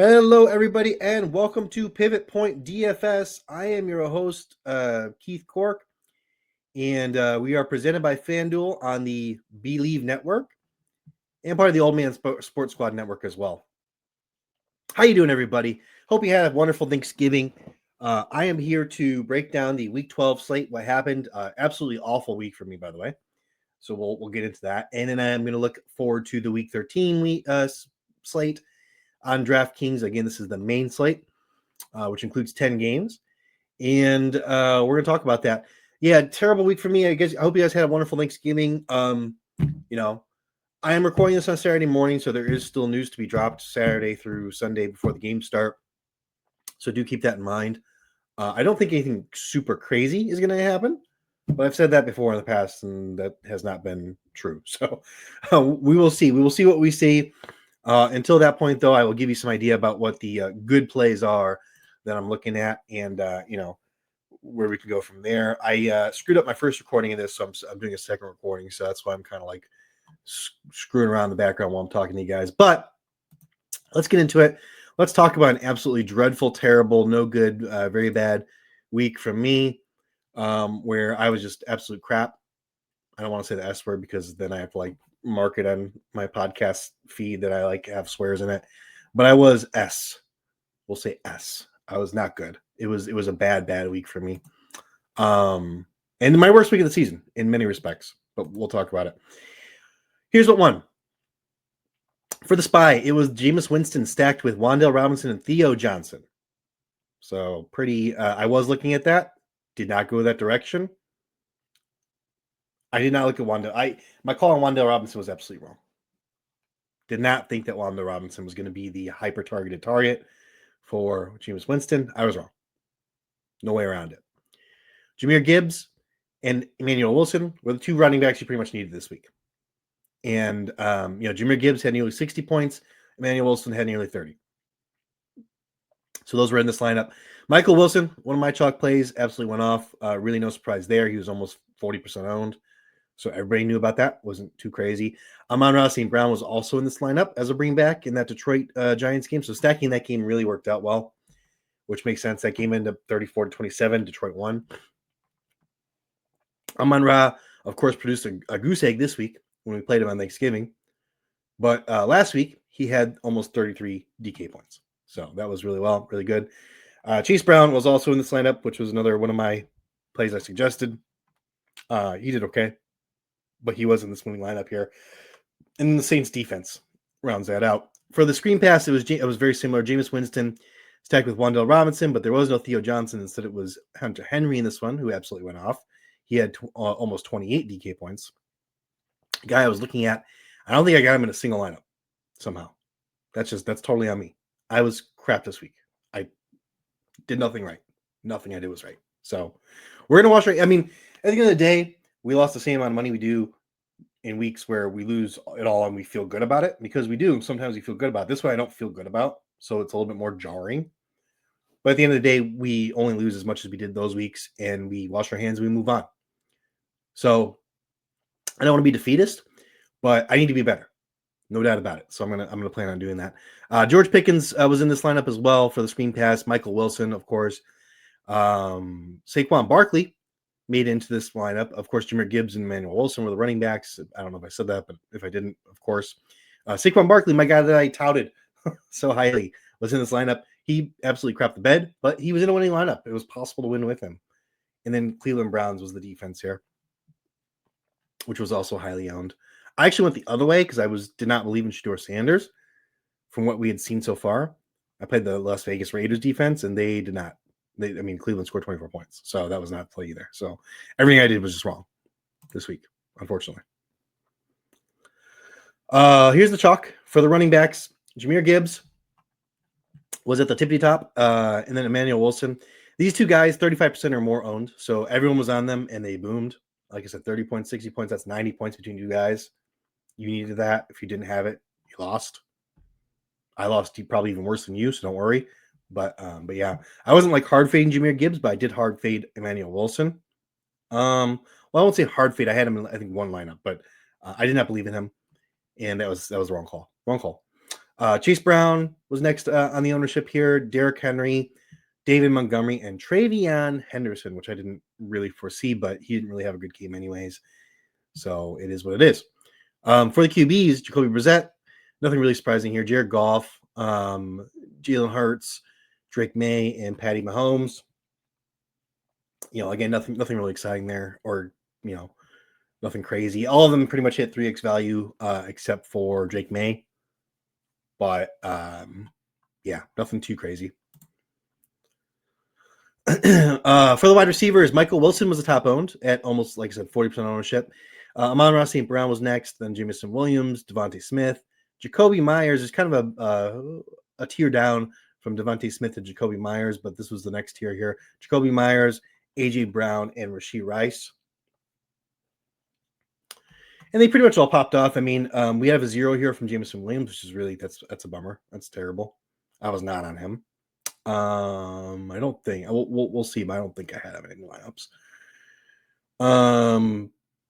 Hello, everybody, and welcome to Pivot Point DFS. I am your host, Keith Cork, and we are presented by FanDuel on the Believe Network and part of the Old Man Sports Squad Network as well. How you doing, everybody? Hope you had a wonderful Thanksgiving. I am here to break down the Week 12 slate. What happened? Absolutely awful week for me, by the way. So we'll get into that, and then I'm going to look forward to the Week 13 slate on DraftKings. Again, this is the main slate, which includes 10 games. And we're going to talk about that. Yeah, terrible week for me. I hope you guys had a wonderful Thanksgiving. I am recording this on Saturday morning, so there is still news to be dropped Saturday through Sunday before the games start. So do keep that in mind. I don't think anything super crazy is going to happen, but I've said that before in the past, and that has not been true. So we will see. We will see what we see. Until that point, though, I will give you some idea about what the good plays are that I'm looking at, and where we can go from there. I screwed up my first recording of this, so I'm doing a second recording, so that's why I'm kind of like screwing around in the background while I'm talking to you guys. But let's get into it. Let's talk about an absolutely dreadful, terrible, no good, very bad week from me, where I was just absolute crap. I don't want to say the S word because then I have to mark it on my podcast feed that I have swears in it. But I was S. We'll say S. I was not good. It was a bad week for me. And my worst week of the season in many respects, but we'll talk about it. Here's what won. For the SPY, it was Jameis Winston stacked with Wan'Dale Robinson and Theo Johnson. So pretty, I was looking at that. Did not go that direction. I did not look at Wan'Dale. My call on Wan'Dale Robinson was absolutely wrong. Did not think that Wan'Dale Robinson was going to be the hyper-targeted target for Jameis Winston. I was wrong. No way around it. Jahmyr Gibbs and Emmanuel Wilson were the two running backs you pretty much needed this week. And, Jahmyr Gibbs had nearly 60 points. Emmanuel Wilson had nearly 30. So those were in this lineup. Michael Wilson, one of my chalk plays, absolutely went off. Really no surprise there. He was almost 40% owned. So everybody knew about that. Wasn't too crazy. Amon-Ra St. Brown was also in this lineup as a bring back in that Detroit Giants game. So stacking that game really worked out well, which makes sense. That game ended up 34-27. Detroit won. Amon-Ra, of course, produced a goose egg this week when we played him on Thanksgiving. But last week, he had almost 33 DK points. So that was really good. Chase Brown was also in this lineup, which was another one of my plays I suggested. He did okay, but he was in this winning lineup here. And the Saints defense rounds that out. For the screen pass, it was very similar. Jameis Winston stacked with Wan'Dale Robinson, but there was no Theo Johnson. Instead, it was Hunter Henry in this one, who absolutely went off. He had almost 28 DK points. The guy I was looking at, I don't think I got him in a single lineup somehow. That's totally on me. I was crap this week. I did nothing right. Nothing I did was right. So we're going to watch. I mean, at the end of the day, we lost the same amount of money we do in weeks where we lose it all and we feel good about it, because we do. Sometimes we feel good about it. This one I don't feel good about. So it's a little bit more jarring. But at the end of the day, we only lose as much as we did those weeks, and we wash our hands and we move on. So I don't want to be defeatist, but I need to be better. No doubt about it. So I'm gonna plan on doing that. George Pickens was in this lineup as well for the screen pass. Michael Wilson, of course. Saquon Barkley made into this lineup. Of course, Jahmyr Gibbs and Emmanuel Wilson were the running backs. I don't know if I said that, but if I didn't, of course. Saquon Barkley, my guy that I touted so highly, was in this lineup. He absolutely crapped the bed, but he was in a winning lineup. It was possible to win with him. And then Cleveland Browns was the defense here, which was also highly owned. I actually went the other way because I did not believe in Shedeur Sanders from what we had seen so far. I played the Las Vegas Raiders defense, and they did not. Cleveland scored 24 points, so that was not the play either. So everything I did was just wrong this week, unfortunately. Here's the chalk for the running backs. Jahmyr Gibbs was at the tippity top, and then Emmanuel Wilson. These two guys, 35% or more owned, so everyone was on them, and they boomed. Like I said, 30 points, 60 points, that's 90 points between you guys. You needed that. If you didn't have it, you lost. I lost probably even worse than you, so don't worry. But yeah, I wasn't hard fading Jahmyr Gibbs, but I did hard fade Emmanuel Wilson. Well, I won't say hard fade. I had him in, I think, one lineup, but I did not believe in him, and that was the wrong call. Chase Brown was next on the ownership here. Derrick Henry, David Montgomery, and Travion Henderson, which I didn't really foresee, but he didn't really have a good game anyways. So it is what it is. For the QBs, Jacoby Brissett, nothing really surprising here. Jared Goff, Jalen Hurts, Drake May, and Patty Mahomes. Again, nothing really exciting there, or nothing crazy. All of them pretty much hit 3x value, except for Drake May. But yeah, nothing too crazy. For the wide receivers, Michael Wilson was the top owned at almost, like I said, 40% ownership. Amon-Ra St. Brown was next, then Jamison Williams, Devontae Smith. Jacoby Myers is kind of a tier down from Devontae Smith to Jacoby Myers, but this was the next tier here. Jacoby Myers, A.J. Brown, and Rashee Rice. And they pretty much all popped off. I mean, we have a 0 here from Jamison Williams, which is really, that's a bummer. That's terrible. I was not on him. I don't think we'll see, but I don't think I had him in any lineups.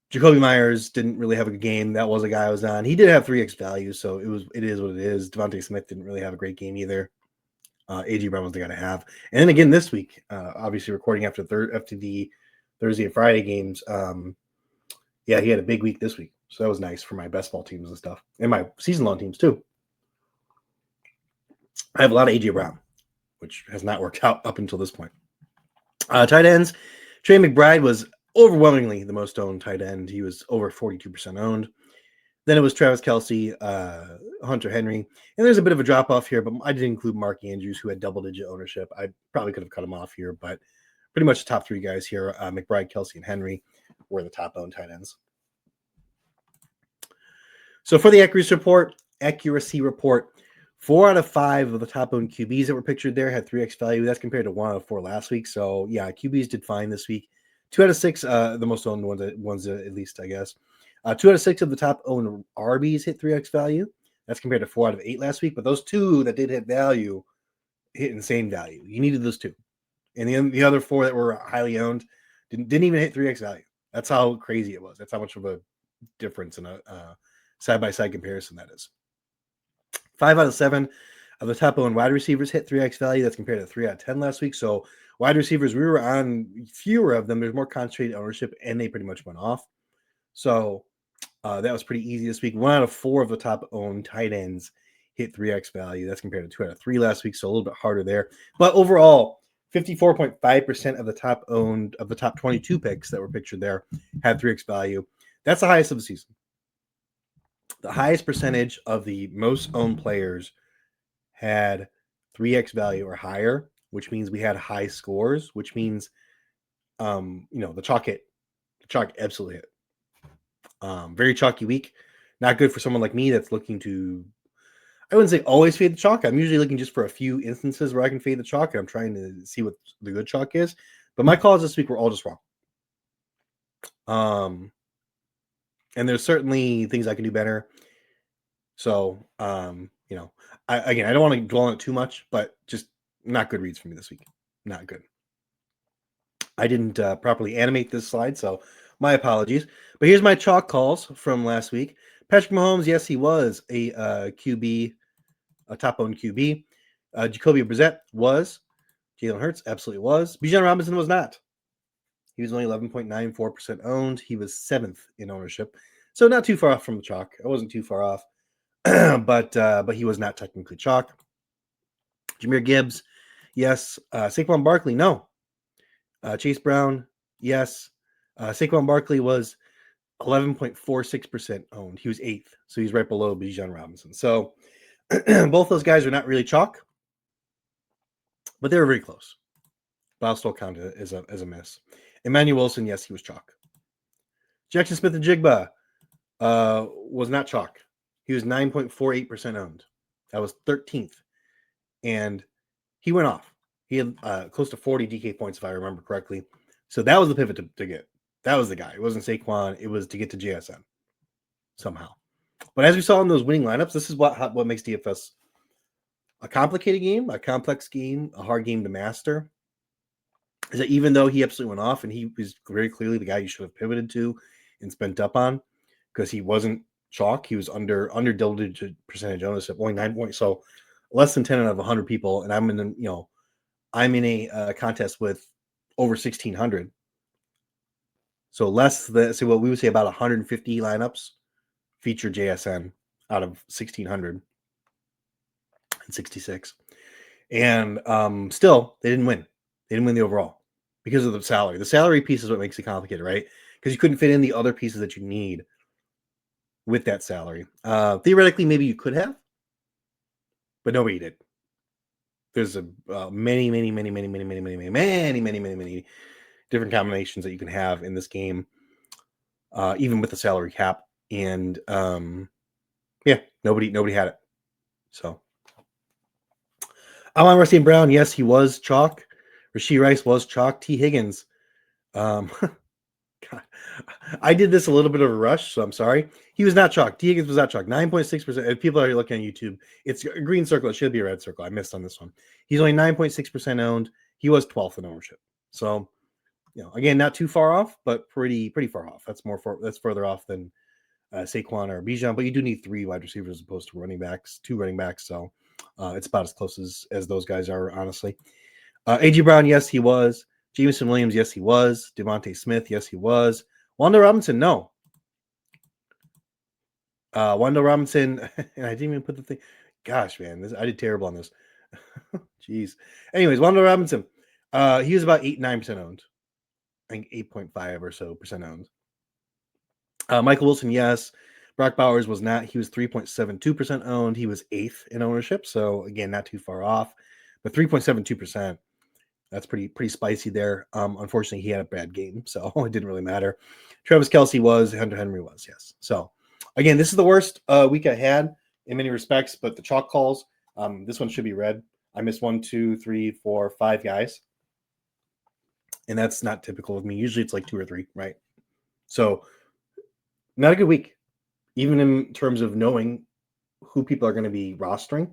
Jacoby Myers didn't really have a good game. That was a guy I was on. He did have 3x value, so it is what it is. Devontae Smith didn't really have a great game either. A.J. Brown was the guy to have. And then again this week, obviously recording after the Thursday and Friday games. Yeah, he had a big week this week, so that was nice for my best ball teams and stuff, and my season long teams too. I have a lot of A.J. Brown, which has not worked out up until this point. Tight ends, Trey McBride was overwhelmingly the most owned tight end. He was over 42% owned. Then it was Travis Kelce, Hunter Henry, and there's a bit of a drop off here, but I did include Mark Andrews, who had double-digit ownership. I probably could have cut him off here, but pretty much the top three guys here, McBride, Kelce, and Henry, were the top owned tight ends. So for the accuracy report, 4 out of 5 of the top owned QBs that were pictured there had 3x value. That's compared to 1 out of 4 last week. So yeah, QBs did fine this week. 2 out of 6, the most owned ones at least, I guess. 2 out of 6 of the top owned RBs hit 3x value. That's compared to 4 out of 8 last week. But those 2 that did hit value hit insane value. You needed those 2. And the other 4 that were highly owned didn't even hit 3x value. That's how crazy it was. That's how much of a difference in a side-by-side comparison that is. 5 out of 7 of the top owned wide receivers hit 3x value. That's compared to 3 out of 10 last week. So wide receivers, we were on fewer of them. There's more concentrated ownership, and they pretty much went off. So that was pretty easy this week. 1 out of 4 of the top owned tight ends hit 3x value. That's compared to 2 out of 3 last week. So a little bit harder there. But overall, 54.5% of the top owned of the top 22 picks that were pictured there had 3x value. That's the highest of the season. The highest percentage of the most owned players had 3x value or higher, which means we had high scores, which means the chalk hit. The chalk absolutely hit. Very chalky week. Not good for someone like me that's looking to, I wouldn't say always fade the chalk. I'm usually looking just for a few instances where I can fade the chalk, and I'm trying to see what the good chalk is. But my calls this week were all just wrong. And there's certainly things I can do better. So, I don't want to dwell on it too much, but just not good reads for me this week. Not good. I didn't properly animate this slide, so my apologies. But here's my chalk calls from last week. Patrick Mahomes, yes, he was a QB, a top-owned QB. Jacoby Brissett was. Jalen Hurts absolutely was. Bijan Robinson was not. He was only 11.94% owned. He was 7th in ownership. So not too far off from the chalk. I wasn't too far off. but he was not technically chalk. Jahmyr Gibbs, yes. Saquon Barkley, no. Chase Brown, yes. Saquon Barkley was 11.46% owned. He was 8th, so he's right below Bijan Robinson. So both those guys are not really chalk, but they were very close. But I'll still count it as a miss. Emmanuel Wilson, yes, he was chalk. Jackson Smith and Jigba was not chalk. He was 9.48% owned. That was 13th. And he went off. He had close to 40 DK points, if I remember correctly. So that was the pivot to get. That was the guy. It wasn't Saquon. It was to get to JSN somehow. But as we saw in those winning lineups, this is what makes DFS a complicated game, a complex game, a hard game to master. Is that even though he absolutely went off, and he was very clearly the guy you should have pivoted to and spent up on, because he wasn't chalk. He was under double-digit percentage ownership, only 9 points. So less than 10 out of 100 people. And I'm in a contest with over 1,600. So less than, so what we would say about 150 lineups feature JSN out of 1,666. And still, they didn't win. They didn't win the overall because of the salary. The salary piece is what makes it complicated, right? Because you couldn't fit in the other pieces that you need with that salary. Theoretically, maybe you could have, but nobody did. There's many different combinations that you can have in this game, even with the salary cap. And nobody had it. So I'm on Rusty Brown. Yes, he was chalk. Rashee Rice was chalk. T. Higgins. God, I did this a little bit of a rush, so I'm sorry. He was not chalk. T. Higgins was not chalk. 9.6%. If people are looking on YouTube, it's a green circle. It should be a red circle. I missed on this one. He's only 9.6% owned. He was 12th in ownership. So, again, not too far off, but pretty far off. That's further off than Saquon or Bijan, but you do need 3 wide receivers as opposed to 2 running backs. So it's about as close as those guys are, honestly. A.J. Brown, yes, he was. Jameson Williams, yes, he was. Devontae Smith, yes, he was. Wanda Robinson, no. Wanda Robinson, and I didn't even put the thing. Gosh, man, I did terrible on this. Jeez. Anyways, Wanda Robinson, he was about 8-9% owned. I think 8.5 or so percent owned. Michael Wilson, yes. Brock Bowers was not. He was 3.72% owned. He was 8th in ownership. So, again, not too far off. But 3.72%, that's pretty spicy there. Unfortunately, he had a bad game, so it didn't really matter. Travis Kelce was. Hunter Henry was, yes. So, again, this is the worst week I had in many respects, but the chalk calls, this one should be red. I missed 1, 2, 3, 4, 5 guys. And that's not typical of me. Usually it's like 2 or 3, right? So, not a good week, even in terms of knowing who people are going to be rostering,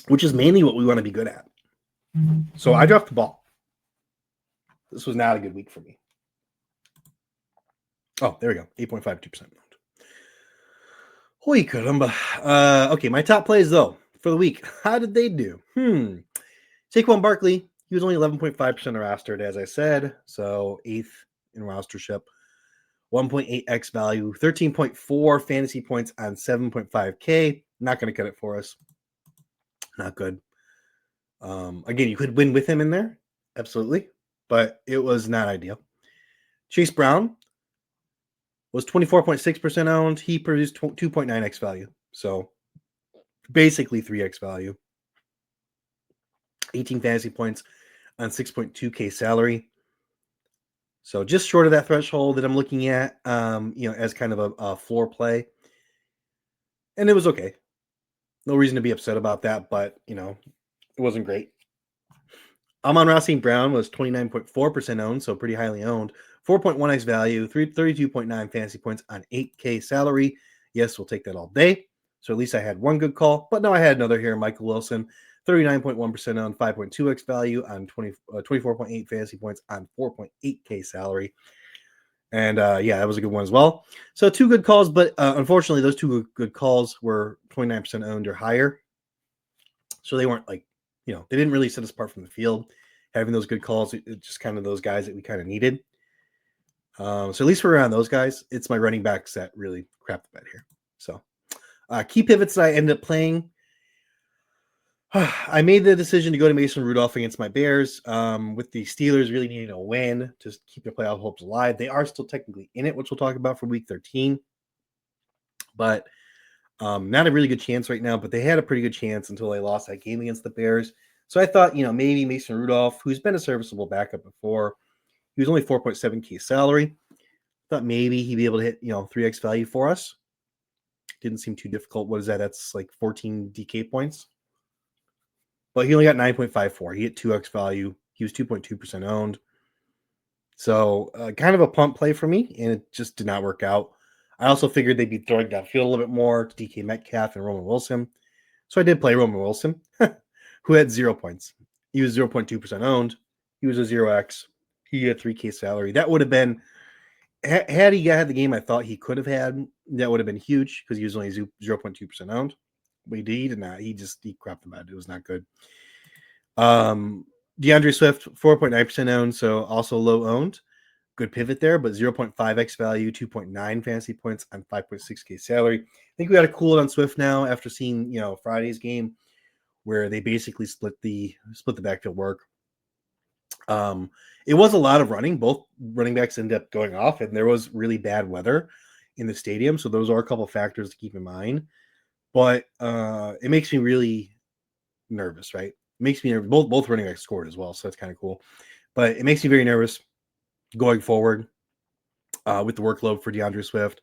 which is mainly what we want to be good at. So I dropped the ball. This was not a good week for me. Oh, there we go. 8.52%. Holy caramba. Okay, my top plays, though, for the week. How did they do? Saquon Barkley, he was only 11.5% rostered, as I said. So 8th in rostership. 1.8x value, 13.4 fantasy points on 7.5K. Not going to cut it for us. Not good. Again, you could win with him in there. Absolutely. But it was not ideal. Chase Brown was 24.6% owned. He produced 2.9x value. So basically 3x value. 18 fantasy points on 6.2K salary. So just short of that threshold that I'm looking at, as kind of a floor play. And it was okay. No reason to be upset about that, but, it wasn't great. Amon-Ra St. Brown was 29.4% owned, so pretty highly owned. 4.1x value, 32.9 fantasy points on 8K salary. Yes, we'll take that all day. So at least I had one good call, but no, I had another here, Michael Wilson. 39.1% owned, 5.2x value on 24.8 fantasy points on 4.8K salary. And that was a good one as well. So 2 good calls, but unfortunately, those 2 good calls were 29% owned or higher. So they weren't they didn't really set us apart from the field. Having those good calls, it's just kind of those guys that we kind of needed. So at least we're around those guys. It's my running backs that really crap the bed here. So key pivots that I ended up playing. I made the decision to go to Mason Rudolph against my Bears, with the Steelers really needing a win to keep their playoff hopes alive. They are still technically in it, which we'll talk about for week 13. But not a really good chance right now, but they had a pretty good chance until they lost that game against the Bears. So I thought, maybe Mason Rudolph, who's been a serviceable backup before, he was only 4.7K salary. Thought maybe he'd be able to hit, 3x value for us. Didn't seem too difficult. What is that? That's like 14 DK points. But he only got 9.54. He hit 2x value. He was 2.2% owned. So kind of a punt play for me, and it just did not work out. I also figured they'd be throwing downfield a little bit more to DK Metcalf and Roman Wilson. So I did play Roman Wilson, who had 0 points. He was 0.2% owned. He was a 0x. He had 3K salary. That would have been Had he had the game I thought he could have had, that would have been huge because he was only 0.2% owned. But he did not. He crapped the bed. It was not good. DeAndre Swift, 4.9% owned, so also low owned. Good pivot there, but 0.5x value, 2.9 fantasy points on 5.6K salary. I think we got to cool it on Swift now after seeing Friday's game where they basically split the backfield work. It was a lot of running. Both running backs ended up going off, and there was really bad weather in the stadium, so those are a couple of factors to keep in mind. But it makes me really nervous, right? It makes me nervous. Both running backs scored as well, so that's kind of cool. But it makes me very nervous going forward with the workload for DeAndre Swift,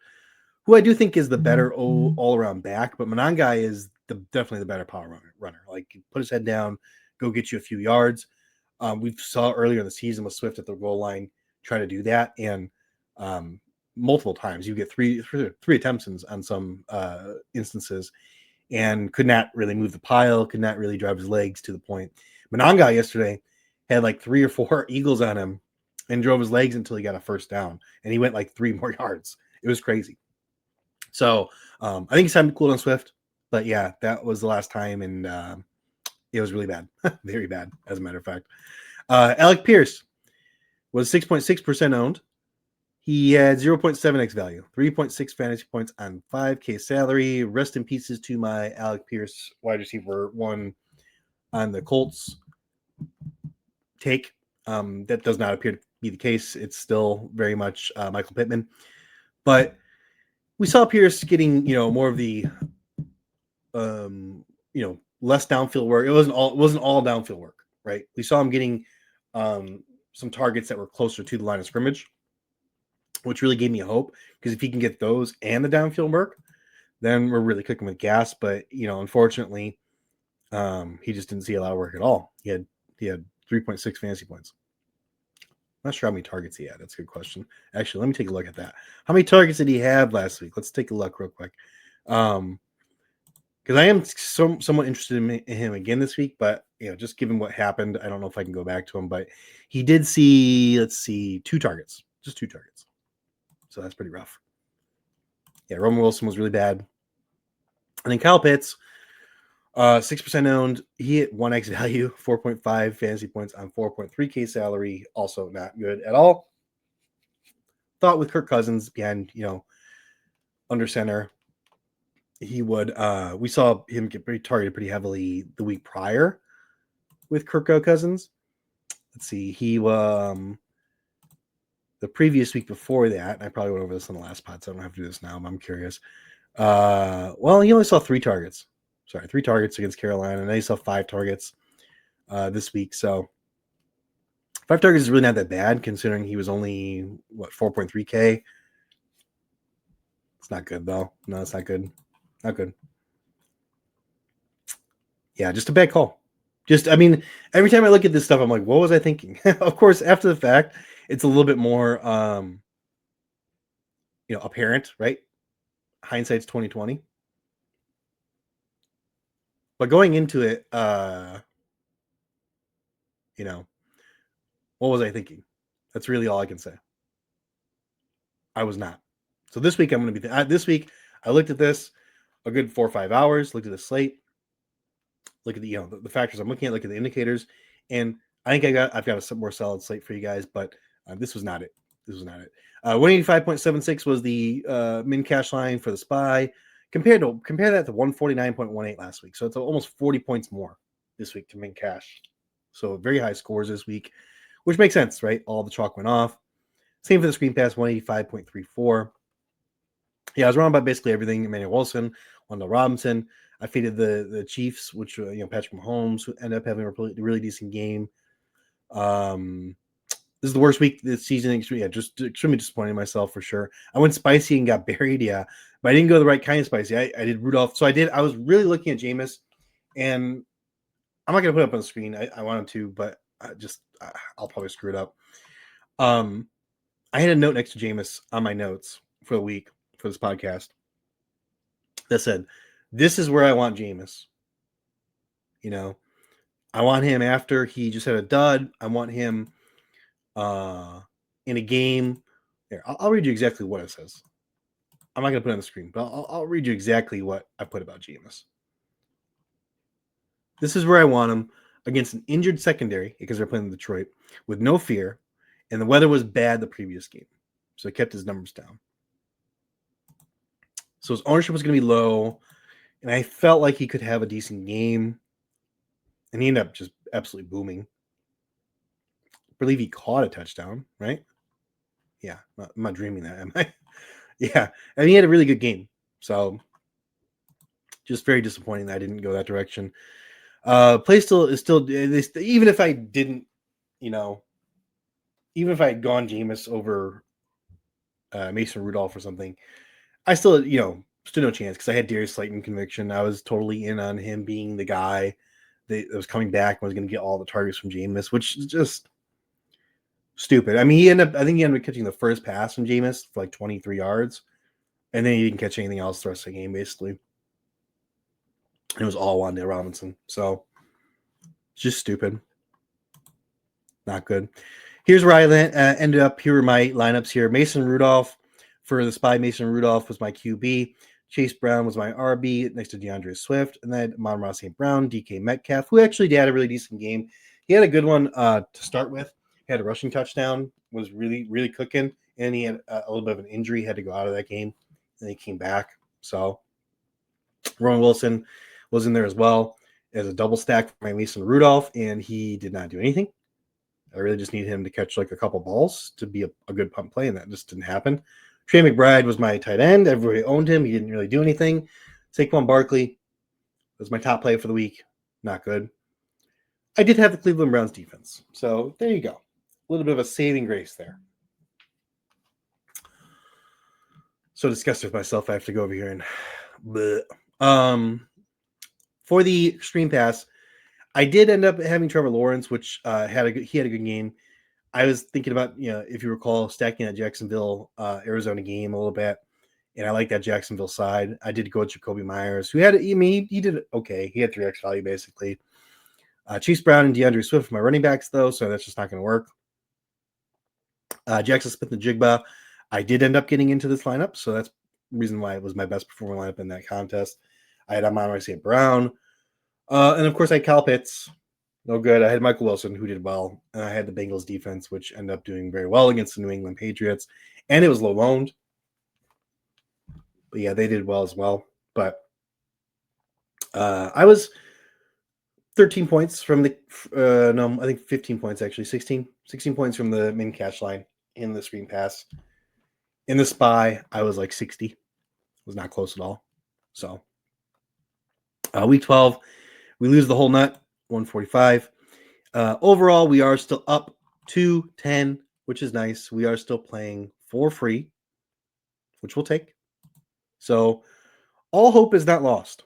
who I do think is the better all-around back, but Monangai is definitely the better power runner. Like, put his head down, go get you a few yards. We saw earlier in the season with Swift at the goal line try to do that, and multiple times you get three attempts on some instances, and could not really move the pile, could not really drive his legs to the point. Monangai yesterday had like 3 or 4 eagles on him and drove his legs until he got a first down, and he went like 3 more yards. It was crazy. So I think it's time to cool down Swift. But yeah, that was the last time, and it was really bad. Very bad, as a matter of fact. Alec Pierce was 6.6% owned. He had 0.7x value, 3.6 fantasy points on 5K salary. Rest in pieces to my Alec Pierce, wide receiver 1 on the Colts take. That does not appear to be the case. It's still very much Michael Pittman. But we saw Pierce getting, more of the, less downfield work. It wasn't all downfield work, right? We saw him getting some targets that were closer to the line of scrimmage, which really gave me a hope, because if he can get those and the downfield work, then we're really cooking with gas. But unfortunately, he just didn't see a lot of work at all. He had 3.6 fantasy points. I'm not sure how many targets he had. That's a good question. Actually, let me take a look at that. How many targets did he have last week? Let's take a look real quick. Because I am somewhat interested in him again this week, but just given what happened, I don't know if I can go back to him. But he did see, 2 targets, just 2 targets. So that's pretty rough. Yeah, Roman Wilson was really bad. And then Kyle Pitts, 6% owned. He hit 1x value, 4.5 fantasy points on 4.3K salary. Also not good at all. Thought with Kirk Cousins behind, under center, he would. We saw him get targeted pretty heavily the week prior with Kirk Cousins. Let's see. He the previous week before that, and I probably went over this on the last pod, so I don't have to do this now, but I'm curious. Well, he only saw 3 targets. 3 targets against Carolina, and then he saw 5 targets this week. So 5 targets is really not that bad, considering he was only 4.3K. It's not good though. No, it's not good. Not good. Yeah, just a bad call. Every time I look at this stuff, I'm like, what was I thinking? Of course, after the fact, it's a little bit more, apparent, right? Hindsight's 2020. But going into it, what was I thinking? That's really all I can say. I was not. So this week I'm going to be. This week I looked at this a good 4 or 5 hours. Looked at the slate. Look at the the factors I'm looking at. Look at the indicators, and I think I've got a more solid slate for you guys. But this was not it. 185.76 was the min cash line for the SPY. Compare that to 149.18 last week. So it's almost 40 points more this week to min cash. So very high scores this week, which makes sense, right? All the chalk went off. Same for the screen pass, 185.34. Yeah, I was wrong about basically everything. Emmanuel Wilson, Wendell Robinson. I faded the Chiefs, which Patrick Mahomes, who ended up having a really decent game. This is the worst week this season. Just extremely disappointed in myself for sure. I went spicy and got buried, yeah, but I didn't go the right kind of spicy. I did Rudolph. So I was really looking at Jameis, and I'm not gonna put it up on the screen. I wanted to, but I'll probably screw it up. I had a note next to Jameis on my notes for the week for this podcast that said, "This is where I want Jameis." I want him after he just had a dud. I want him in a game Here, I'll read you exactly what it says. I'm not going to put it on the screen, but I'll read you exactly what I put about Jameis. This is where I want him against an injured secondary because they're playing in Detroit with no fear, and the weather was bad the previous game, so he kept his numbers down. So his ownership was going to be low, and I felt like he could have a decent game, and he ended up just absolutely booming. I believe he caught a touchdown, right? Yeah, I'm not dreaming that, am I? Yeah, and he had a really good game. So just very disappointing that I didn't go that direction. Play still is still even if I didn't, even if I had gone Jameis over Mason Rudolph or something, I still, stood no chance because I had Darius Slayton conviction. I was totally in on him being the guy that was coming back and was going to get all the targets from Jameis, which is just stupid. I mean, I think he ended up catching the first pass from Jameis for like 23 yards, and then he didn't catch anything else the rest of the game, basically. It was all Wan'Dale Robinson. So just stupid. Not good. Here's where I ended up. Here are my lineups here. Mason Rudolph for the spy. Mason Rudolph was my QB. Chase Brown was my RB next to DeAndre Swift. And then Amon-Ra St. Brown, DK Metcalf, who actually had a really decent game. He had a good one to start with. He had a rushing touchdown, was really, really cooking. And he had a little bit of an injury, had to go out of that game. And he came back. So Rowan Wilson was in there as well as a double stack for my Mason Rudolph, and he did not do anything. I really just need him to catch like a couple balls to be a good punt play, and that just didn't happen. Trey McBride was my tight end. Everybody owned him. He didn't really do anything. Saquon Barkley was my top play for the week. Not good. I did have the Cleveland Browns defense. So there you go. A little bit of a saving grace there. So disgusted with myself. I have to go over here and for the Extreme Pass, I did end up having Trevor Lawrence, which he had a good game. I was thinking about, if you recall, stacking that Jacksonville Arizona game a little bit, and I like that Jacksonville side. I did go with Jacoby Myers, who had, he did okay. He had 3x value basically. Chase Brown and DeAndre Swift for my running backs though, so that's just not going to work. Jackson Smith and Jigba, I did end up getting into this lineup, so that's the reason why it was my best performing lineup in that contest. I had Amon-Ra St. Brown, and of course I had Kyle Pitts. No good. I had Michael Wilson, who did well, and I had the Bengals defense, which ended up doing very well against the New England Patriots, and it was low owned. But yeah, they did well as well. But I was 13 points from the no, I think 15 points actually, 16 points from the min cash line in the Screen Pass. In the spy, I was like 60. It was not close at all. So week 12, we lose the whole nut, 145. Overall, we are still up 2-10, which is nice. We are still playing for free, which we'll take. So all hope is not lost.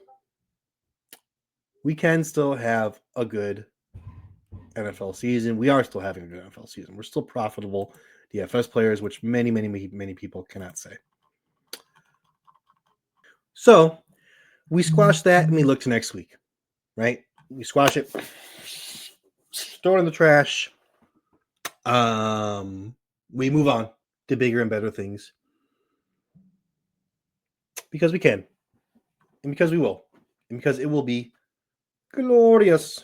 We can still have a good NFL season. We are still having a good NFL season. We're still profitable DFS players, which many, many, many people cannot say. So we squash that and we look to next week, right? We squash it, throw it in the trash. We move on to bigger and better things because we can, and because we will, and because it will be glorious.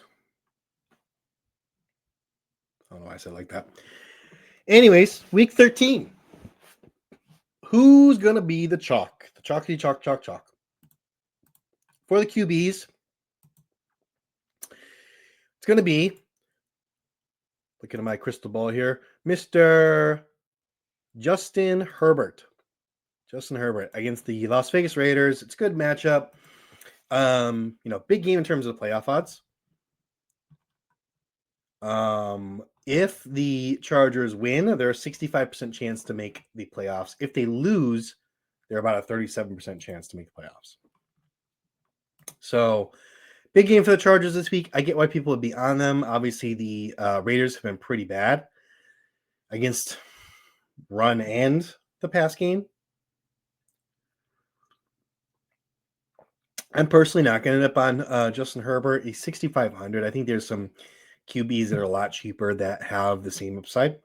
I don't know why I said it like that. Anyways, week 13. Who's gonna be the chalk? The chalky chalk. For the QBs, it's gonna be, looking at my crystal ball here, Mr. Justin Herbert. Justin Herbert against the Las Vegas Raiders. It's a good matchup. Big game in terms of the playoff odds. If the Chargers win, they're a 65% chance to make the playoffs. If they lose, they're about a 37% chance to make the playoffs. So, big game for the Chargers this week. I get why people would be on them. Obviously, the Raiders have been pretty bad against run and the pass game. I'm personally not going to end up on Justin Herbert. He's 6,500. I think there's some QBs that are a lot cheaper that have the same upside.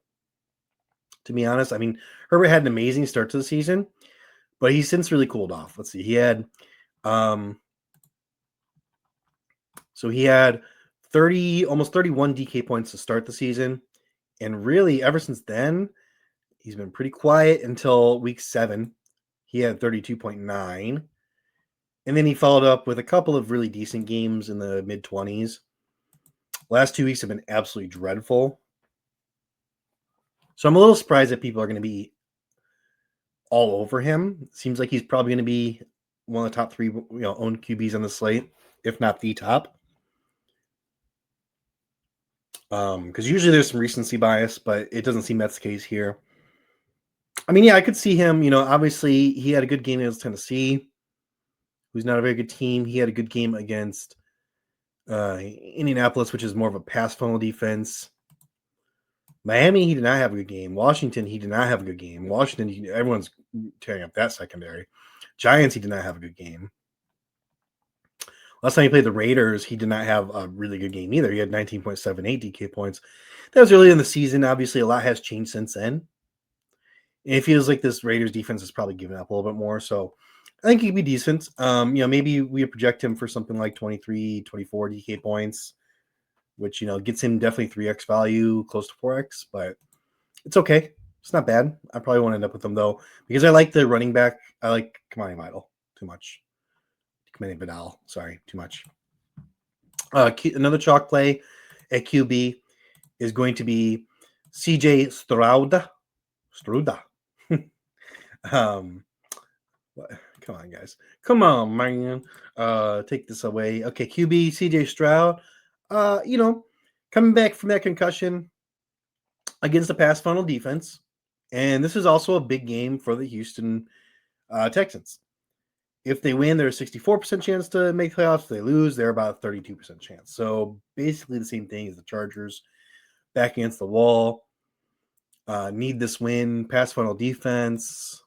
to be honest. I mean, Herbert had an amazing start to the season, but he's since really cooled off. Let's see. He had he had 30, almost 31 DK points to start the season. And really, ever since then, he's been pretty quiet until week 7. He had 32.9. And then he followed up with a couple of really decent games in the mid-20s. Last 2 weeks have been absolutely dreadful. So I'm a little surprised that people are going to be all over him. It seems like he's probably going to be one of the top 3 owned QBs on the slate, if not the top. Because usually there's some recency bias, but it doesn't seem that's the case here. I mean, yeah, I could see him. Obviously he had a good game against Tennessee, who's not a very good team. He had a good game against Indianapolis, which is more of a pass funnel defense. Miami, he did not have a good game. Washington, he did not have a good game. Washington, everyone's tearing up that secondary. Giants, he did not have a good game. Last time he played the Raiders, he did not have a really good game either. He had 19.78 DK points. That was early in the season. Obviously, a lot has changed since then. And it feels like this Raiders defense has probably given up a little bit more. So I think he could be decent. Maybe we project him for something like 23, 24 DK points, which, gets him definitely 3x value, close to 4x, but it's okay. It's not bad. I probably won't end up with him, though, because I like the running back. I like Kamani Vidal too much. Kamani Vidal, sorry, too much. Another chalk play at QB is going to be CJ Stroud. Come on, guys. Come on, man. Take this away. Okay, QB, CJ Stroud. Coming back from that concussion against the pass funnel defense. And this is also a big game for the Houston Texans. If they win, there's a 64% chance to make playoffs. If they lose, they're about a 32% chance. So basically the same thing as the Chargers. Back against the wall. Need this win. Pass funnel defense.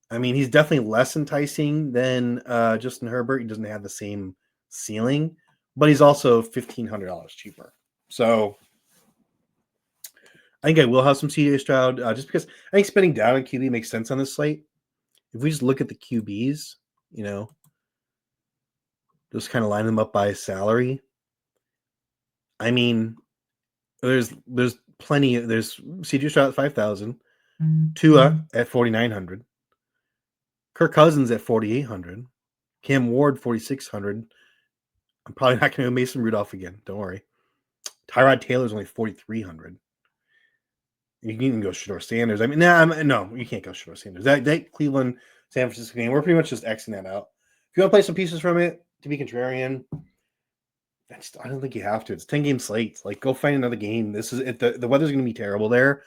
I mean, he's definitely less enticing than Justin Herbert. He doesn't have the same ceiling, but he's also $1,500 cheaper. So I think I will have some CJ Stroud just because I think spending down on QB makes sense on this slate. If we just look at the QBs, just kind of line them up by salary. I mean, there's plenty. There's CJ Stroud at 5,000, Tua at 4,900. Kirk Cousins at 4,800. Cam Ward, 4,600. I'm probably not going to go Mason Rudolph again. Don't worry. Tyrod Taylor's only 4,300. You can even go Shedeur Sanders. I mean, no, you can't go Shedeur Sanders. That Cleveland, San Francisco game, we're pretty much just Xing that out. If you want to play some pieces from it to be contrarian, I don't think you have to. It's 10-game slate. Like, go find another game. This is it. The weather's going to be terrible there.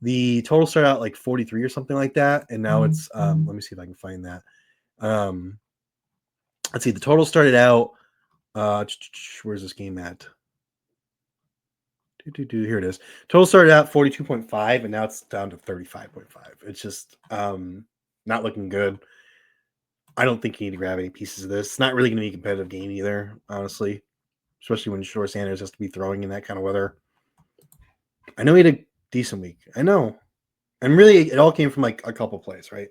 The total started out like 43 or something like that, and now it's let me see if I can find that. Let's see. The total started out. Where's this game at? Here it is. Total started out 42.5, and now it's down to 35.5. It's just not looking good. I don't think you need to grab any pieces of this. It's not really going to be a competitive game either, honestly, especially when Shedeur Sanders has to be throwing in that kind of weather. I know he had a decent week. I know. And really, it all came from like a couple plays, right?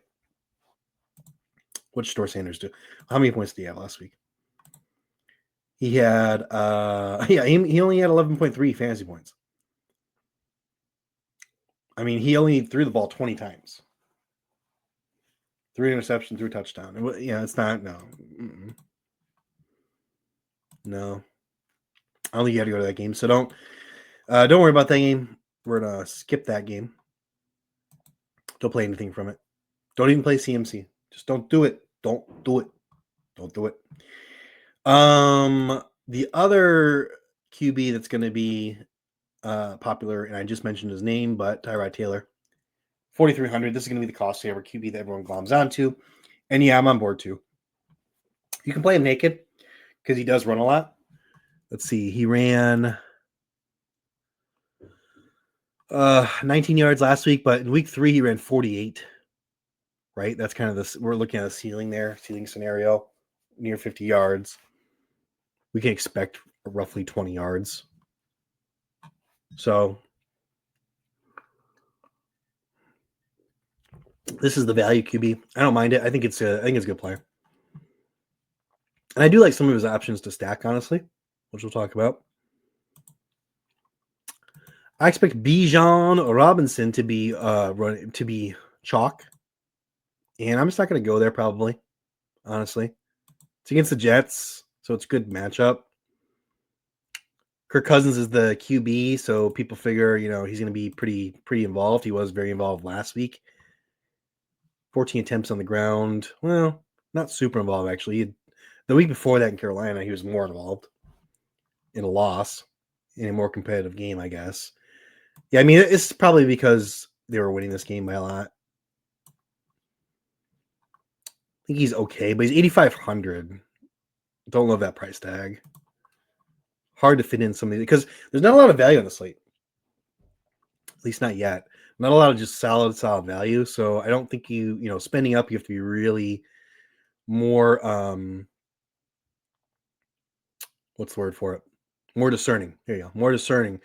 What did Shedeur Sanders do? How many points did he have last week? He had, he only had 11.3 fantasy points. I mean, he only threw the ball 20 times. 3 interceptions, 3 touchdowns. It's not, no. No. I don't think you have to go to that game. So don't worry about that game. We're going to skip that game. Don't play anything from it. Don't even play CMC. Just don't do it. Don't do it. Don't do it. The other QB that's going to be popular, and I just mentioned his name, but Tyrod Taylor, 4,300. This is going to be the cost saver QB that everyone gloms onto. And yeah, I'm on board too. You can play him naked because he does run a lot. Let's see. He ran 19 yards last week, but in week 3, he ran 48. Right? That's kind of this. We're looking at a ceiling scenario, near 50 yards. We can expect roughly 20 yards. So This is the value QB. I don't mind it. I think it's a good play. And I do like some of his options to stack, honestly, which we'll talk about. I expect Bijan Robinson to be chalk, and I'm just not going to go there probably. Honestly, it's against the Jets, so it's a good matchup. Kirk Cousins is the QB, so people figure he's going to be pretty involved. He was very involved last week. 14 attempts on the ground. Well, not super involved actually. The week before that in Carolina, he was more involved in a loss in a more competitive game, I guess. Yeah, I mean, it's probably because they were winning this game by a lot. I think he's okay, but he's 8,500. Don't love that price tag. Hard to fit in some of these because there's not a lot of value on the slate. At least not yet. Not a lot of just solid value. So I don't think spending up, you have to be really more what's the word for it? More discerning. There you go. More discerning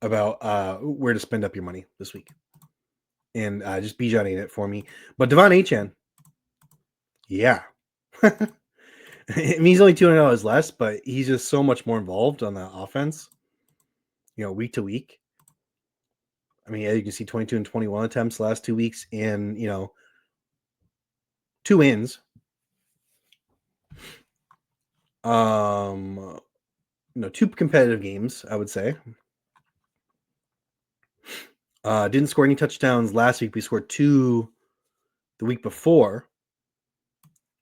about where to spend up your money this week. And just Bijan it for me. But Devon Achane, yeah. I mean, he's only $200 less, but he's just so much more involved on the offense, week to week. I mean, as you can see, 22 and 21 attempts last 2 weeks, and 2 wins. Two competitive games, I would say. Didn't score any touchdowns last week. We scored 2 the week before.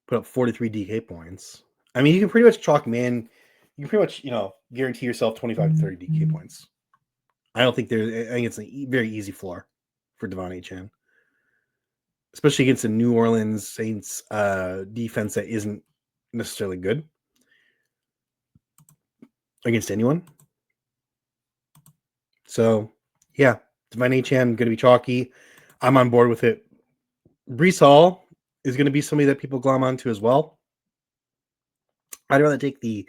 Put up 43 DK points. I mean, you can pretty much chalk man. You can pretty much, guarantee yourself 25 to 30 DK points. I think it's a very easy floor for Devon Achane, especially against the New Orleans Saints defense that isn't necessarily good against anyone. So, yeah, Devon Achane going to be chalky. I'm on board with it. Breece Hall is going to be somebody that people glom onto as well. I'd rather take the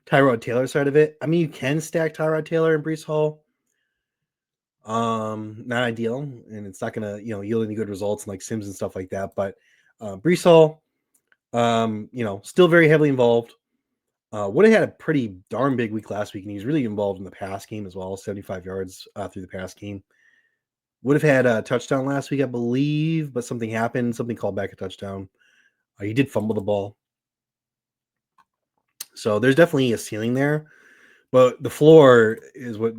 Tyrod Taylor side of it. I mean, you can stack Tyrod Taylor and Breece Hall. Not ideal, and it's not going to yield any good results like Sims and stuff like that. But Breece Hall, still very heavily involved. Would have had a pretty darn big week last week, and he's really involved in the pass game as well. 75 yards through the pass game. Would have had a touchdown last week, I believe, but something happened. Something called back a touchdown. He did fumble the ball. So there's definitely a ceiling there. But the floor is what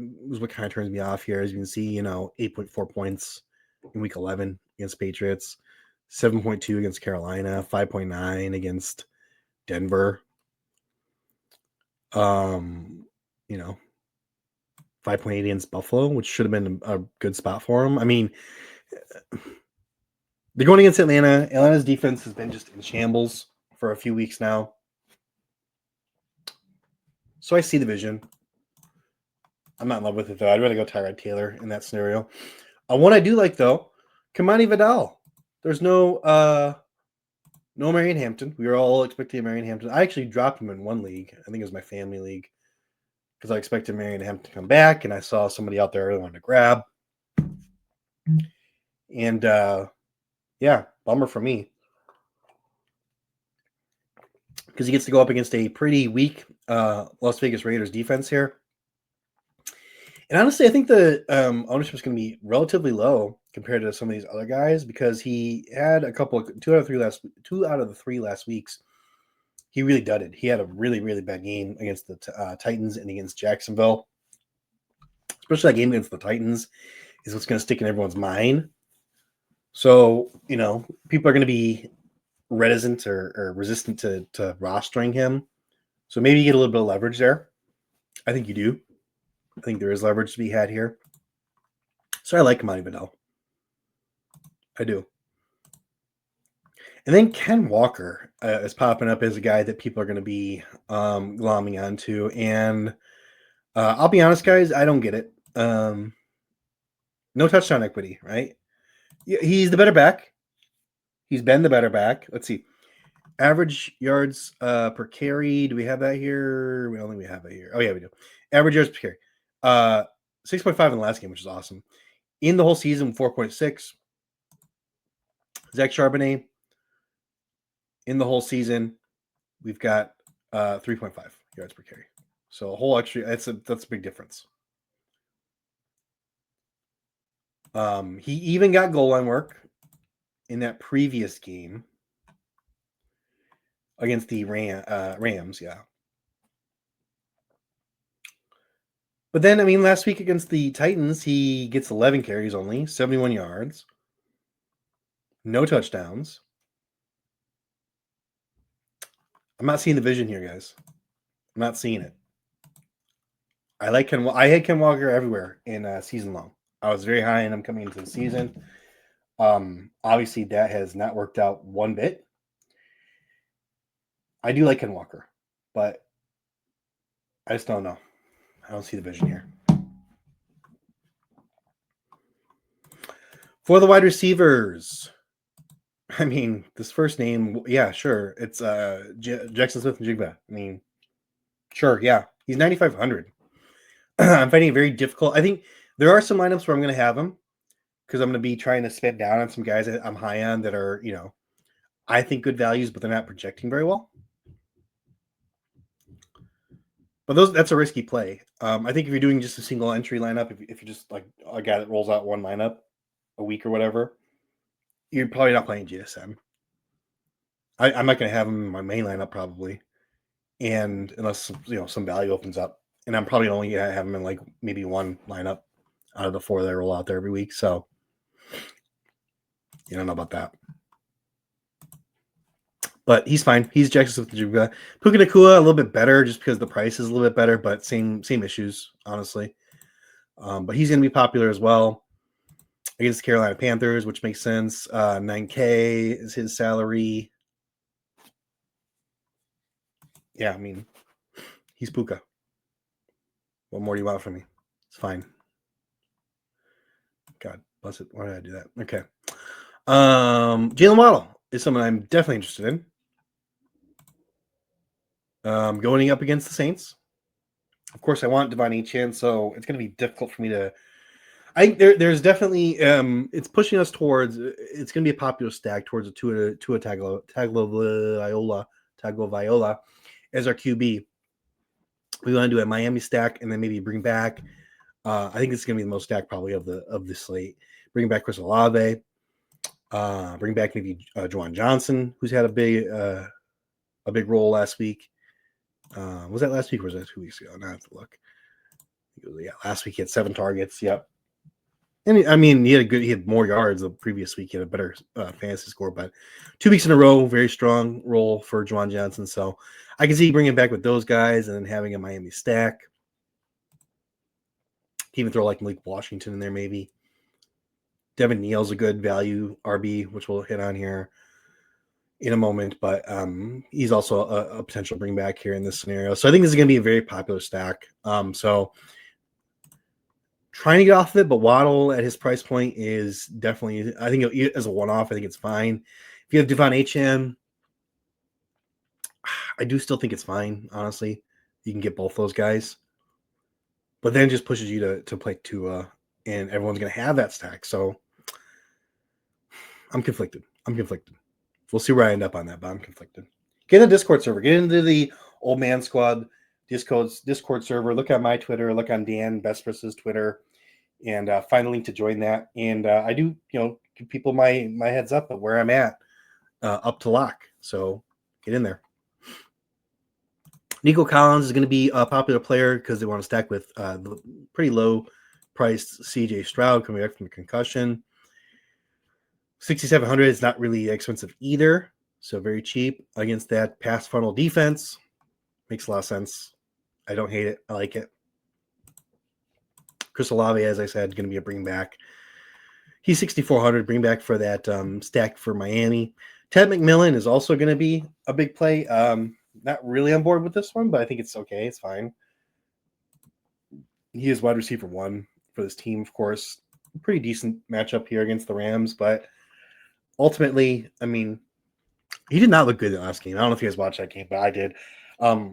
kind of turns me off here. As you can see, 8.4 points in week 11 against Patriots, 7.2 against Carolina, 5.9 against Denver. 5.8 against Buffalo, which should have been a good spot for him. I mean, they're going against Atlanta. Atlanta's defense has been just in shambles for a few weeks now. So I see the vision. I'm not in love with it, though. I'd rather go Tyrod Taylor in that scenario. One I do like, though, Kamani Vidal. There's no Marion Hampton. We were all expecting Marion Hampton. I actually dropped him in one league. I think it was my family league, because I expected Marion Hampton to come back, and I saw somebody out there I really wanted to grab. And, yeah, bummer for me, because he gets to go up against a pretty weak Las Vegas Raiders defense here. And honestly, I think the ownership is going to be relatively low compared to some of these other guys, because he had two out of the three last weeks. He really dudded. He had a really, really bad game against the Titans and against Jacksonville. Especially that game against the Titans is what's going to stick in everyone's mind. So, people are going to be reticent or resistant to rostering him. So maybe you get a little bit of leverage there. I think you do. I think there is leverage to be had here. So I like Kamani Vidal. I do. And then Ken Walker is popping up as a guy that people are going to be glomming onto. And I'll be honest, guys, I don't get it. No touchdown equity, right? He's the better back. He's been the better back. Let's see. Average yards per carry. Do we have that here? We don't think we have that here. Oh, yeah, we do. Average yards per carry. 6.5 in the last game, which is awesome. In the whole season, 4.6. Zach Charbonnet in the whole season, we've got 3.5 yards per carry. So a whole extra. That's a big difference. He even got goal line work in that previous game against the Rams. Yeah. But then, I mean, last week against the Titans, he gets 11 carries only, 71 yards, no touchdowns. I'm not seeing the vision here, guys. I'm not seeing it. I had Ken Walker everywhere in season long. I was very high on him coming into the season. Obviously, that has not worked out one bit. I do like Ken Walker, but I just don't know. I don't see the vision here. For the wide receivers, I mean, this first name, yeah, sure. It's Jackson Smith-Njigba. I mean, sure, yeah. He's 9,500. I'm finding it very difficult. I think there are some lineups where I'm going to have him because I'm going to be trying to spend down on some guys that I'm high on that are, I think good values, but they're not projecting very well. But that's a risky play. I think if you're doing just a single entry lineup, if you're just like a guy that rolls out one lineup a week or whatever, you're probably not playing GSM. I'm not going to have him in my main lineup probably, and unless some value opens up, and I'm probably only going to have him in like maybe one lineup out of the 4 that I roll out there every week. So you don't know about that. But he's fine. He's Jackson Smith-Njigba. Puka Nacua a little bit better just because the price is a little bit better, but same issues, honestly. But he's going to be popular as well against the Carolina Panthers, which makes sense. $9K is his salary. Yeah, I mean, he's Puka. What more do you want from me? It's fine. God bless it. Why did I do that? Okay. Jalen Waddle is someone I'm definitely interested in. Going up against the Saints. Of course, I want Devon Achane, so it's going to be difficult for me to. I think there's definitely it's pushing us towards. It's going to be a popular stack towards a Tua Tagovailoa as our QB. We want to do a Miami stack and then maybe bring back. I think it's going to be the most stack probably of the slate. Bring back Chris Olave. Bring back maybe Juwan Johnson, who's had a big role last week. Was that last week or was that 2 weeks ago? Now I have to look. Last week he had 7 targets. Yep. And I mean, he had more yards the previous week. He had a better fantasy score, but 2 weeks in a row, very strong role for Juwan Johnson. So I can see bringing back with those guys and then having a Miami stack. Even throw like Malik Washington in there, maybe. Devin Neal's a good value RB, which we'll hit on here in a moment, but he's also a potential bring back here in this scenario. So I think this is going to be a very popular stack. So trying to get off of it, but Waddle at his price point is definitely, I think as a one-off, I think it's fine. If you have Devon Achane, I do still think it's fine, honestly. You can get both those guys. But then it just pushes you to play Tua, and everyone's going to have that stack. So I'm conflicted. We'll see where I end up on that, but I'm conflicted. Get in the Discord server. Get into the Old Man Squad Discord server. Look at my Twitter. Look on Dan Bespress's Twitter, and find a link to join that. And I do, give people my heads up of where I'm at, up to lock. So get in there. Nico Collins is going to be a popular player because they want to stack with the pretty low-priced C.J. Stroud coming back from a concussion. 6,700 is not really expensive either, so very cheap against that pass funnel defense. Makes a lot of sense. I don't hate it. I like it. Chris Olave, as I said, going to be a bring back. He's 6,400 bring back for that stack for Miami. Ted McMillan is also going to be a big play. Not really on board with this one, but I think it's okay. It's fine. He is wide receiver 1 for this team, of course. Pretty decent matchup here against the Rams, but ultimately, I mean, he did not look good in the last game. I don't know if you guys watched that game, but I did. A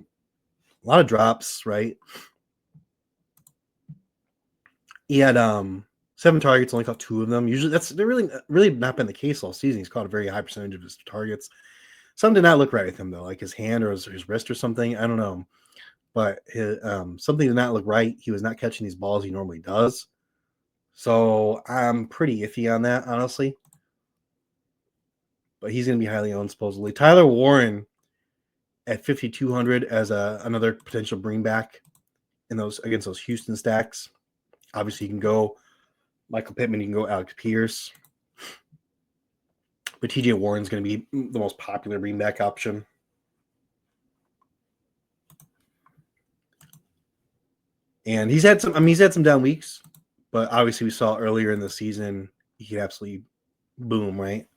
lot of drops, right? He had 7 7 targets, only caught 2 of them. Usually they're really not been the case all season. He's caught a very high percentage of his targets. Something did not look right with him though, like his hand or his wrist or something. I don't know, but something did not look right. He was not catching these balls he normally does. So I'm pretty iffy on that, honestly. But he's going to be highly owned supposedly. Tyler Warren at 5,200 as another potential bring back in those against those Houston stacks. Obviously, you can go Michael Pittman, you can go Alex Pierce. But TJ Warren's going to be the most popular bring back option. And he's had some down weeks, but obviously we saw earlier in the season he could absolutely boom, right?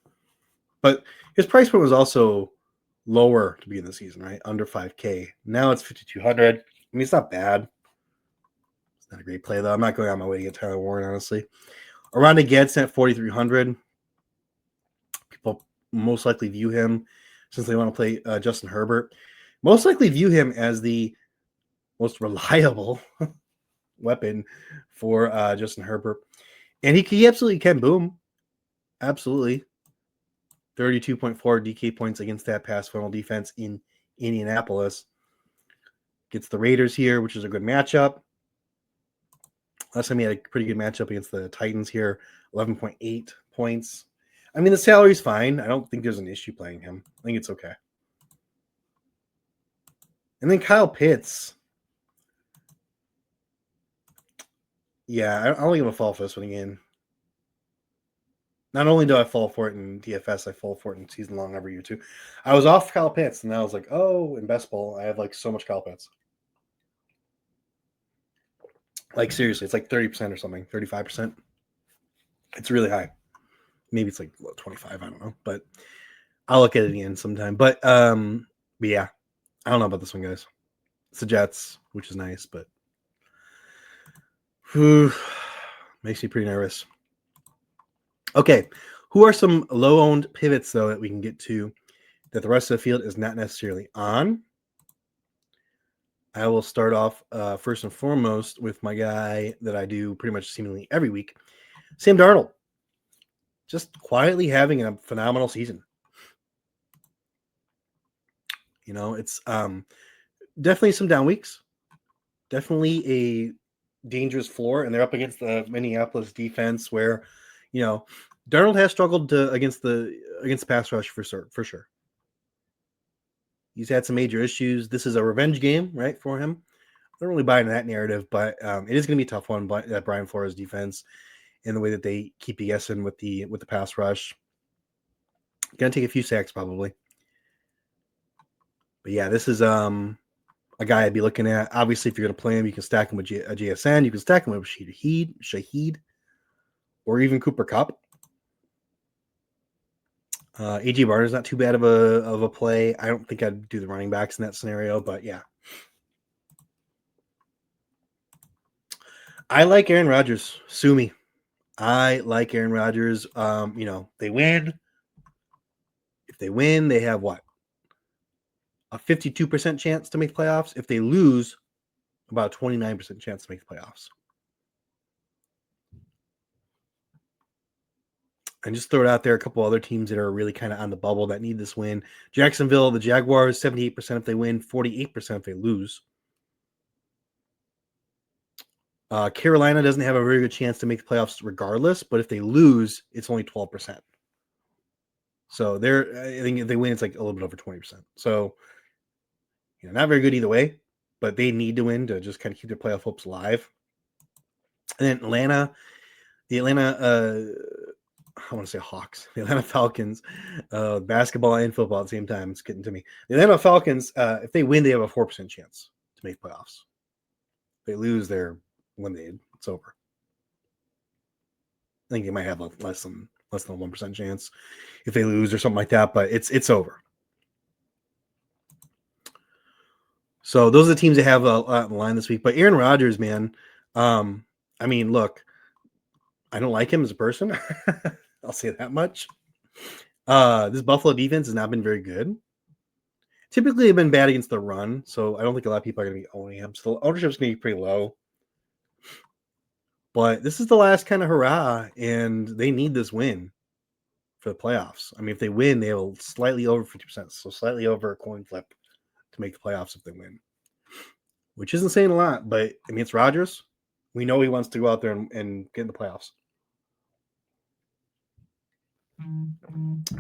But his price point was also lower to begin the season, right? Under 5K. Now it's 5,200. I mean, it's not bad. It's not a great play, though. I'm not going on my way to get Tyler Warren, honestly. Aranda Gadsden at 4,300. People most likely view him, since they want to play Justin Herbert, most likely view him as the most reliable weapon for Justin Herbert. And he absolutely can boom. Absolutely. 32.4 DK points against that pass funnel defense in Indianapolis. Gets the Raiders here, which is a good matchup. Last time he had a pretty good matchup against the Titans here, 11.8 points. I mean, the salary's fine. I don't think there's an issue playing him. I think it's okay. And then Kyle Pitts. Yeah, I don't think I'm going to fall for this one again. Not only do I fall for it in DFS, I fall for it in season long every year too. I was off Kyle Pitts, and I was like, oh, in best ball, I have like so much Kyle Pitts. Like seriously, it's like 30% or something, 35%. It's really high. Maybe it's like 25, I don't know, but I'll look at it again sometime. But yeah, I don't know about this one, guys. It's the Jets, which is nice, but makes me pretty nervous. Okay, who are some low-owned pivots, though, that we can get to that the rest of the field is not necessarily on? I will start off first and foremost with my guy that I do pretty much seemingly every week, Sam Darnold. Just quietly having a phenomenal season. You know, it's definitely some down weeks. Definitely a dangerous floor, and they're up against the Minneapolis defense where, you know, Darnold has struggled against pass rush for sure. He's had some major issues. This is a revenge game, right, for him. I don't really buy into that narrative, but it is going to be a tough one. But that Brian Flores defense and the way that they keep you guessing with the pass rush, going to take a few sacks probably. But yeah, this is a guy I'd be looking at. Obviously, if you're going to play him, you can stack him with a JSN. You can stack him with Shaheed, or even Cooper Kupp. A.J. Barner's not too bad of a play. I don't think I'd do the running backs in that scenario, but yeah. I like Aaron Rodgers. Sue me. I like Aaron Rodgers. You know, they win. If they win, they have what? A 52% chance to make playoffs. If they lose, about a 29% chance to make the playoffs. And just throw it out there, a couple other teams that are really kind of on the bubble that need this win. Jacksonville, the Jaguars, 78% if they win, 48% if they lose. Carolina doesn't have a very good chance to make the playoffs regardless, but if they lose, it's only 12%. So I think if they win, it's like a little bit over 20%. So, you know, not very good either way, but they need to win to just kind of keep their playoff hopes alive. And then the Atlanta, I want to say Hawks, the Atlanta Falcons, basketball and football at the same time. It's getting to me. The Atlanta Falcons, if they win, they have a 4% chance to make playoffs. If they lose, they're eliminated. It's over. I think they might have less than a 1% chance if they lose or something like that, but it's over. So those are the teams that have a lot on the line this week. But Aaron Rodgers, man, I mean, look, I don't like him as a person. I'll say that much. This Buffalo defense has not been very good. Typically, they've been bad against the run, so I don't think a lot of people are going to be owning him. So the ownership is going to be pretty low. But this is the last kind of hurrah, and they need this win for the playoffs. I mean, if they win, they will slightly over 50%, so slightly over a coin flip to make the playoffs if they win, which isn't saying a lot. But I mean, it's Rodgers. We know he wants to go out there and get in the playoffs.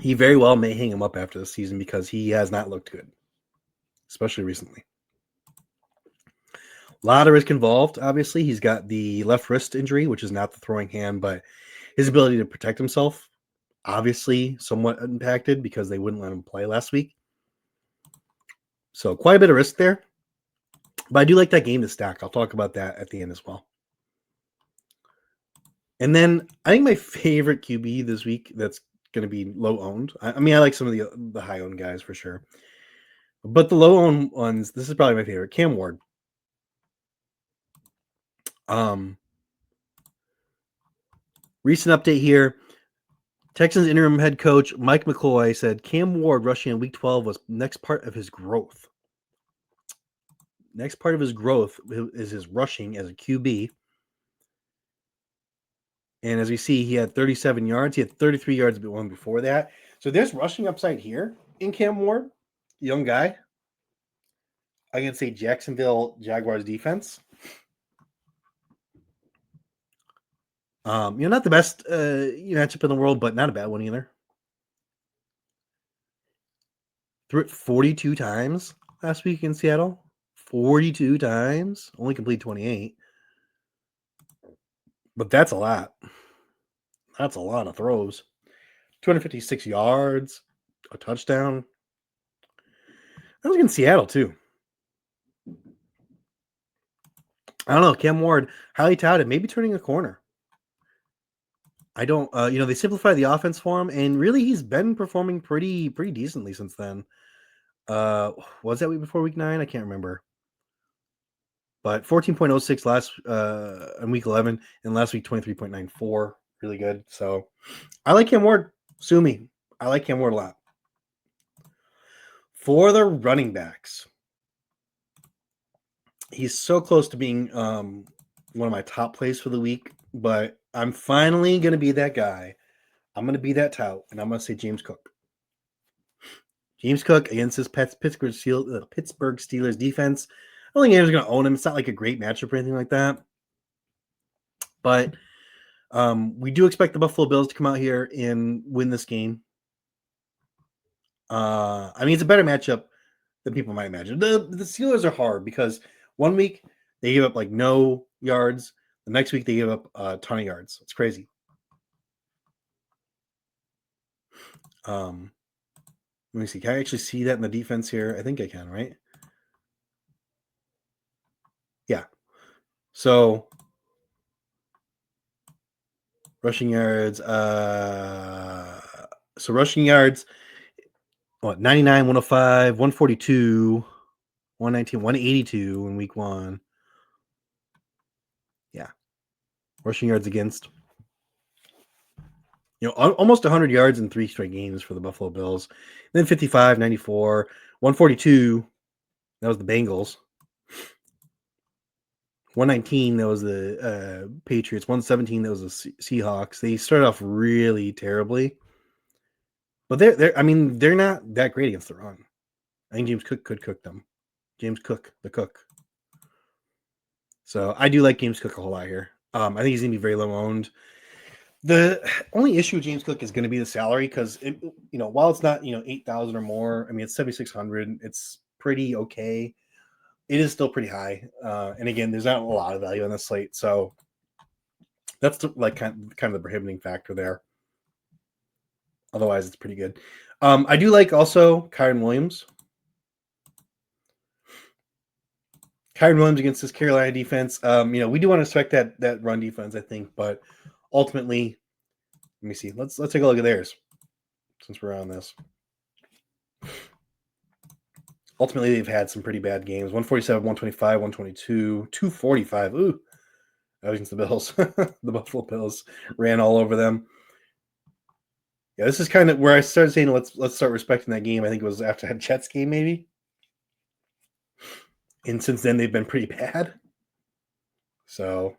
He very well may hang him up after the season because he has not looked good, especially recently. A lot of risk involved, obviously. He's got the left wrist injury, which is not the throwing hand, but his ability to protect himself, obviously somewhat impacted because they wouldn't let him play last week. So quite a bit of risk there. But I do like that game to stack. I'll talk about that at the end as well. And then I think my favorite QB this week that's going to be low owned. I mean, I like some of the high owned guys for sure. But the low owned ones, this is probably my favorite. Cam Ward. Recent update here. Texans interim head coach Mike McCoy said Cam Ward rushing in week 12 was next part of his growth. Next part of his growth is his rushing as a QB. And as we see, he had 37 yards. He had 33 yards one before that. So there's rushing upside here in Cam Ward, young guy, against a Jacksonville Jaguars defense. Not the best matchup in the world, but not a bad one either. Threw it 42 times last week in Seattle. 42 times. Only complete 28. But that's a lot. That's a lot of throws. 256 yards, a touchdown. That was against Seattle, too. I don't know. Cam Ward, highly touted, maybe turning a corner. I don't, they simplified the offense for him, and really he's been performing pretty decently since then. Was that week before week 9? I can't remember. But 14.06 last in week 11, and last week 23.94. Really good. So I like Cam Ward. Sue me. I like Cam Ward a lot. For the running backs, he's so close to being one of my top plays for the week, but I'm finally going to be that guy. I'm going to be that tout, and I'm going to say James Cook. James Cook against his Pittsburgh Steelers defense. I don't think anyone's going to own him. It's not like a great matchup or anything like that. But we do expect the Buffalo Bills to come out here and win this game. I mean, it's a better matchup than people might imagine. The Steelers are hard because one week they give up like no yards. The next week they give up a ton of yards. It's crazy. Let me see. Can I actually see that in the defense here? I think I can, right? Yeah. So rushing yards. So rushing yards. 99, 105, 142, 119, 182 in week 1. Yeah. Rushing yards against. Almost 100 yards in 3 straight games for the Buffalo Bills. And then 55, 94, 142. That was the Bengals. 119, that was the Patriots. 117, that was the Seahawks. They started off really terribly. But they're not that great against the run. I think James Cook could cook them. James Cook, the cook. So I do like James Cook a whole lot here. I think he's going to be very low owned. The only issue with James Cook is going to be the salary because, while it's not, 8,000 or more, I mean, it's 7,600. It's pretty okay. It is still pretty high. And again, there's not a lot of value on the slate. So that's kind of the prohibiting factor there. Otherwise, it's pretty good. I do like also Kyren Williams. Kyren Williams against this Carolina defense. We do want to expect that run defense, I think, but ultimately, let me see. Let's take a look at theirs since we're on this. Ultimately, they've had some pretty bad games. 147, 125, 122, 245. Ooh, that was against the Bills. The Buffalo Bills ran all over them. Yeah, this is kind of where I started saying let's start respecting that game. I think it was after that Jets game, maybe. And since then, they've been pretty bad. So,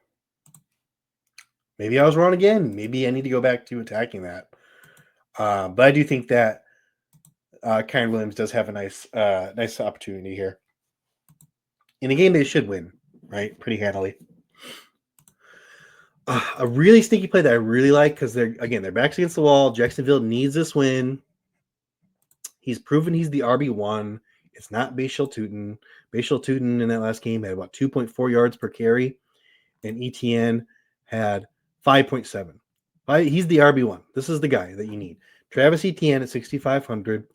Maybe I was wrong again. Maybe I need to go back to attacking that. But I do think that Kyron Williams does have a nice opportunity here. In a game they should win, right? Pretty handily. A really sneaky play that I really like because their backs against the wall. Jacksonville needs this win. He's proven he's the RB1. It's not Bashal Tootin. Bashal Tootin in that last game had about 2.4 yards per carry, and ETN had 5.7. He's the RB1. This is the guy that you need. Travis Etienne at 6,500.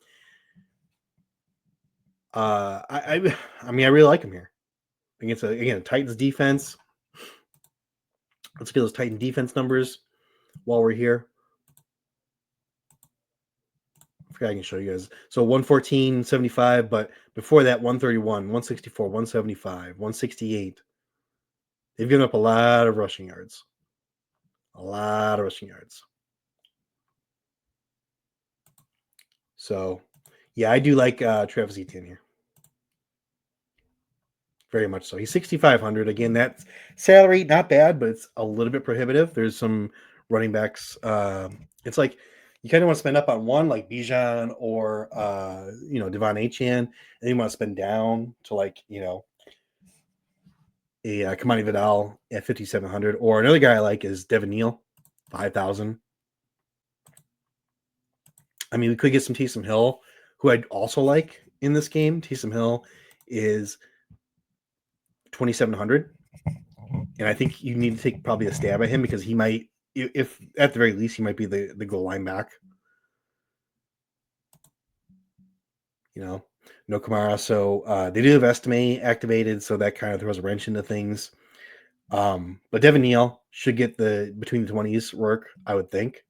I really like him here against a Titans defense. Let's get those Titan defense numbers while we're here. I forgot I can show you guys. So 114.75, but before that, 131, 164, 175, 168. They've given up a lot of rushing yards. So, yeah, I do like Travis Etienne here. Very much so. He's 6,500. Again, that salary, not bad, but it's a little bit prohibitive. There's some running backs. It's like you kind of want to spend up on one, like Bijan or Devon Achane, and then you want to spend down to a Kamani Vidal at 5,700, or another guy I like is Devin Neal, 5,000. I mean, we could get some Taysom Hill, who I'd also like in this game. Taysom Hill is 2,700, and I think you need to take probably a stab at him because he might, if at the very least, he might be the goal line back. No Kamara, so they do have estimate activated, so that kind of throws a wrench into things. But Devin Neal should get the between the 20s work, I would think.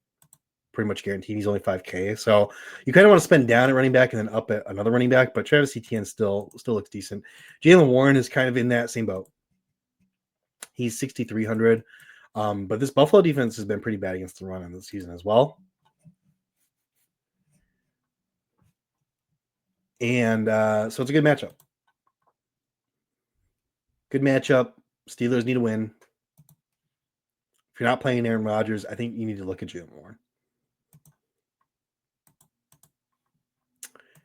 Pretty much guaranteed. He's only 5K, so you kind of want to spend down at running back and then up at another running back. But Travis Etienne still looks decent. Jaylen Warren is kind of in that same boat. He's 6,300, but this Buffalo defense has been pretty bad against the run in this season as well. And so it's a good matchup. Steelers need to win. If you're not playing Aaron Rodgers, I think you need to look at Jaylen Warren.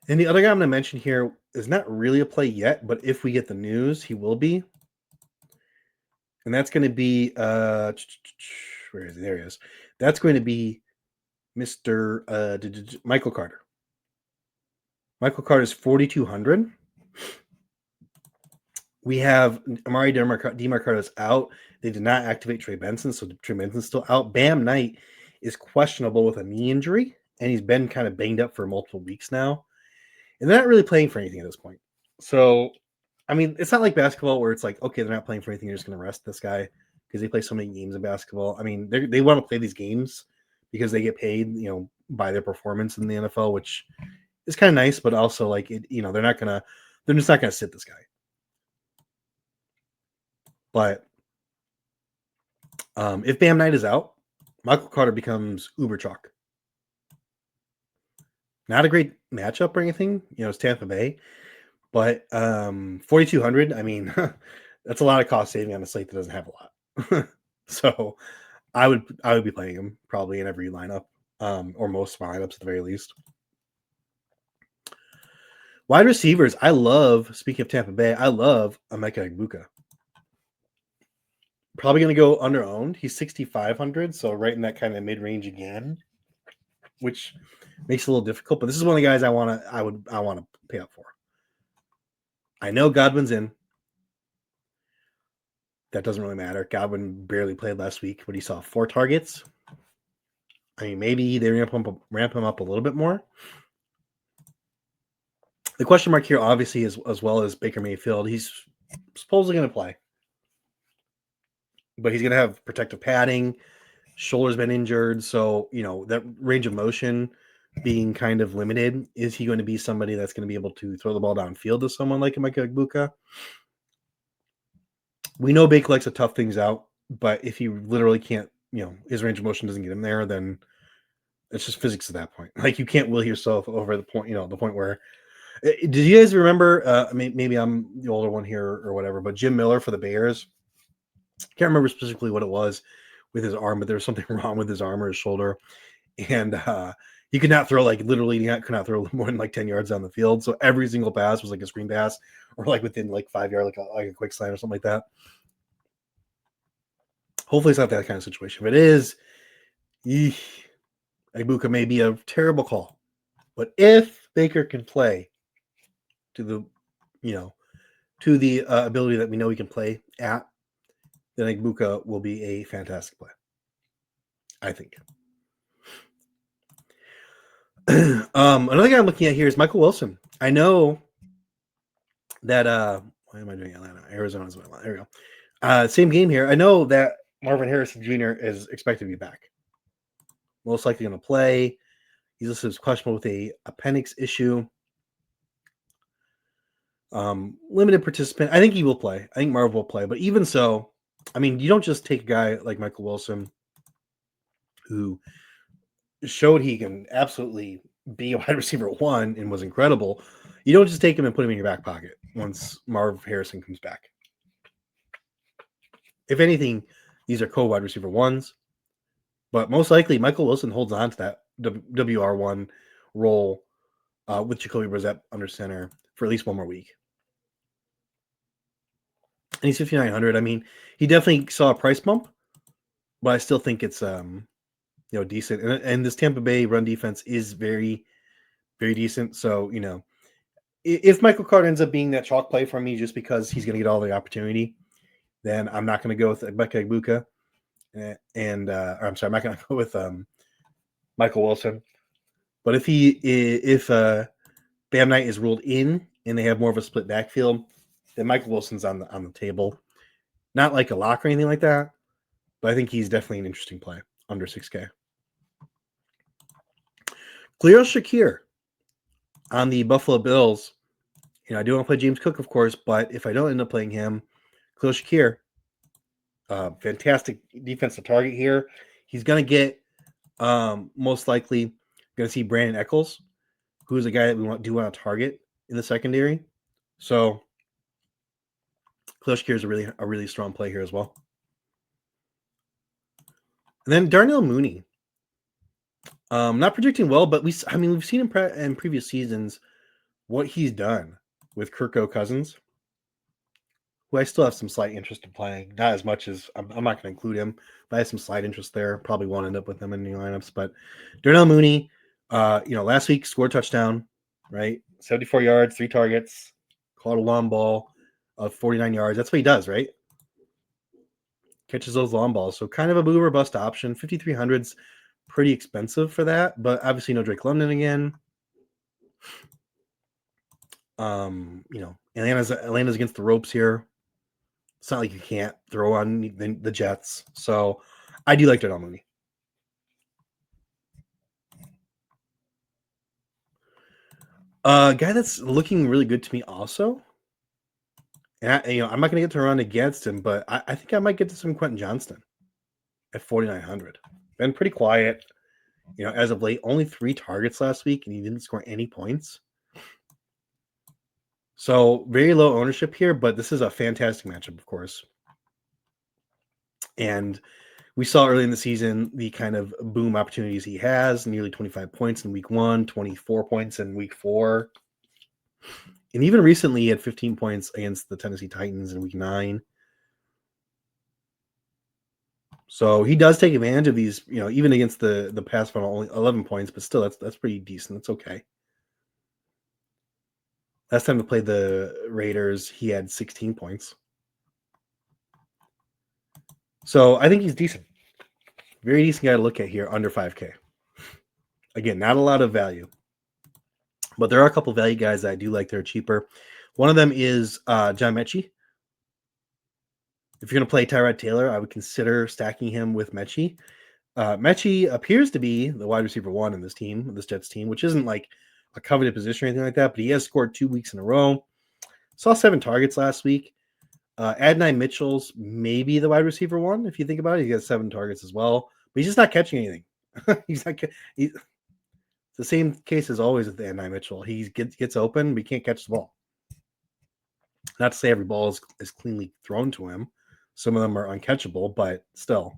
And the other guy I'm going to mention here is not really a play yet, but if we get the news, he will be. And that's going to be where is he? There he is. That's going to be Mr. Michael Carter. Michael Carter is 4,200. We have Amari DeMarcado's out. They did not activate Trey Benson, so Trey Benson's still out. Bam Knight is questionable with a knee injury, and he's been kind of banged up for multiple weeks now. And they're not really playing for anything at this point. So, I mean, it's not like basketball where it's like, okay, they're not playing for anything. They're just going to rest this guy because they play so many games in basketball. I mean, they want to play these games because they get paid, by their performance in the NFL, which is kind of nice, but also like, they're just not going to sit this guy. But if Bam Knight is out, Michael Carter becomes uber chalk. Not a great matchup or anything, it's Tampa Bay, but 4,200. I mean, that's a lot of cost saving on a slate that doesn't have a lot. So I would be playing him probably in every lineup, or most of my lineups at the very least. Wide receivers, speaking of Tampa Bay, I love Emeka Egbuka. Probably going to go under owned. He's 6,500, so right in that kind of mid range again, which makes it a little difficult. But this is one of the guys I want to pay up for. I know Godwin's in. That doesn't really matter. Godwin barely played last week, but he saw 4 targets. I mean, maybe they ramp him up a little bit more. The question mark here, obviously, is as well as Baker Mayfield. He's supposedly going to play, but he's going to have protective padding. Shoulder's been injured, so that range of motion being kind of limited. Is he going to be somebody that's going to be able to throw the ball downfield to someone like Emeka Egbuka? We know Baker likes to tough things out, but if he literally can't, his range of motion doesn't get him there, then it's just physics at that point. Like, you can't will yourself over the point, the point where. Did you guys remember? Maybe I'm the older one here or whatever, but Jim Miller for the Bears. Can't remember specifically what it was, with his arm, but there was something wrong with his arm or his shoulder. And he could not throw, like literally could not throw more than like 10 yards down the field. So every single pass was like a screen pass or like within like 5 yards, like a quick slant or something like that. Hopefully it's not that kind of situation. But it is, Ibuka may be a terrible call. But if Baker can play to the, to the ability that we know he can play at, then Ibuka will be a fantastic play, I think. Another guy I'm looking at here is Michael Wilson. I know that why am I doing Atlanta? Arizona as well. There we go. Same game here. I know that Marvin Harrison Jr. is expected to be back. Most likely going to play. He's listed as questionable with a appendix issue. Limited participant. I think he will play. I think Marv will play. But even so, I mean, you don't just take a guy like Michael Wilson, who showed he can absolutely be a wide receiver one and was incredible. You don't just take him and put him in your back pocket once Marv Harrison comes back. If anything, these are co-wide receiver ones. But most likely, Michael Wilson holds on to that WR1 role with Jacoby Brissett under center for at least one more week. And he's 5,900. I mean, he definitely saw a price bump, but I still think it's decent. And this Tampa Bay run defense is very, very decent. So, if Michael Carter ends up being that chalk play for me just because he's going to get all the opportunity, then I'm not going to go with Emeka Egbuka. I'm not going to go with Michael Wilson. But if Bam Knight is ruled in and they have more of a split backfield, then Michael Wilson's on the table. Not like a lock or anything like that, but I think he's definitely an interesting play under 6K. Khalil Shakir on the Buffalo Bills. I do want to play James Cook, of course, but if I don't end up playing him, Khalil Shakir, fantastic defensive target here. He's going to get most likely going to see Brandon Eccles, who is a guy that we want to target in the secondary. So Khalil Shakir is a really strong play here as well. And then Darnell Mooney. Not predicting well, but we've seen in previous seasons what he's done with Kirko Cousins, who I still have some slight interest in playing. Not as much as I'm not going to include him, but I have some slight interest there. Probably won't end up with them in the lineups. But Darnell Mooney, last week scored a touchdown, right? 74 yards, 3 targets, caught a long ball of 49 yards. That's what he does, right? Catches those long balls. So kind of a boomer bust option. 5,300's pretty expensive for that, but obviously no Drake London again. Atlanta's against the ropes here. It's not like you can't throw on the Jets. So I do like Darnell Mooney. A guy that's looking really good to me also. And I'm not going to get to run against him, but I think I might get to some Quentin Johnston at 4,900. Been pretty quiet, as of late. Only 3 targets last week, and he didn't score any points. So very low ownership here, but this is a fantastic matchup, of course. And we saw early in the season the kind of boom opportunities he has, nearly 25 points in week 1, 24 points in week 4. And even recently he had 15 points against the Tennessee Titans in week 9. So he does take advantage of these, even against the pass funnel, only 11 points, but still that's pretty decent. That's okay. Last time we played the Raiders, he had 16 points. So I think he's decent. Very decent guy to look at here, under 5K. Again, not a lot of value. But there are a couple value guys that I do like that are cheaper. One of them is John Mechie. If you're going to play Tyrod Taylor, I would consider stacking him with Mechie. Mechie appears to be the wide receiver 1 in this Jets team, which isn't like a coveted position or anything like that, but he has scored 2 weeks in a row. Saw 7 targets last week. Adonai Mitchell's maybe the wide receiver 1, if you think about it. He got 7 targets as well, but he's just not catching anything. It's the same case as always with Adonai Mitchell. He gets open, but he can't catch the ball. Not to say every ball is cleanly thrown to him. Some of them are uncatchable, but still.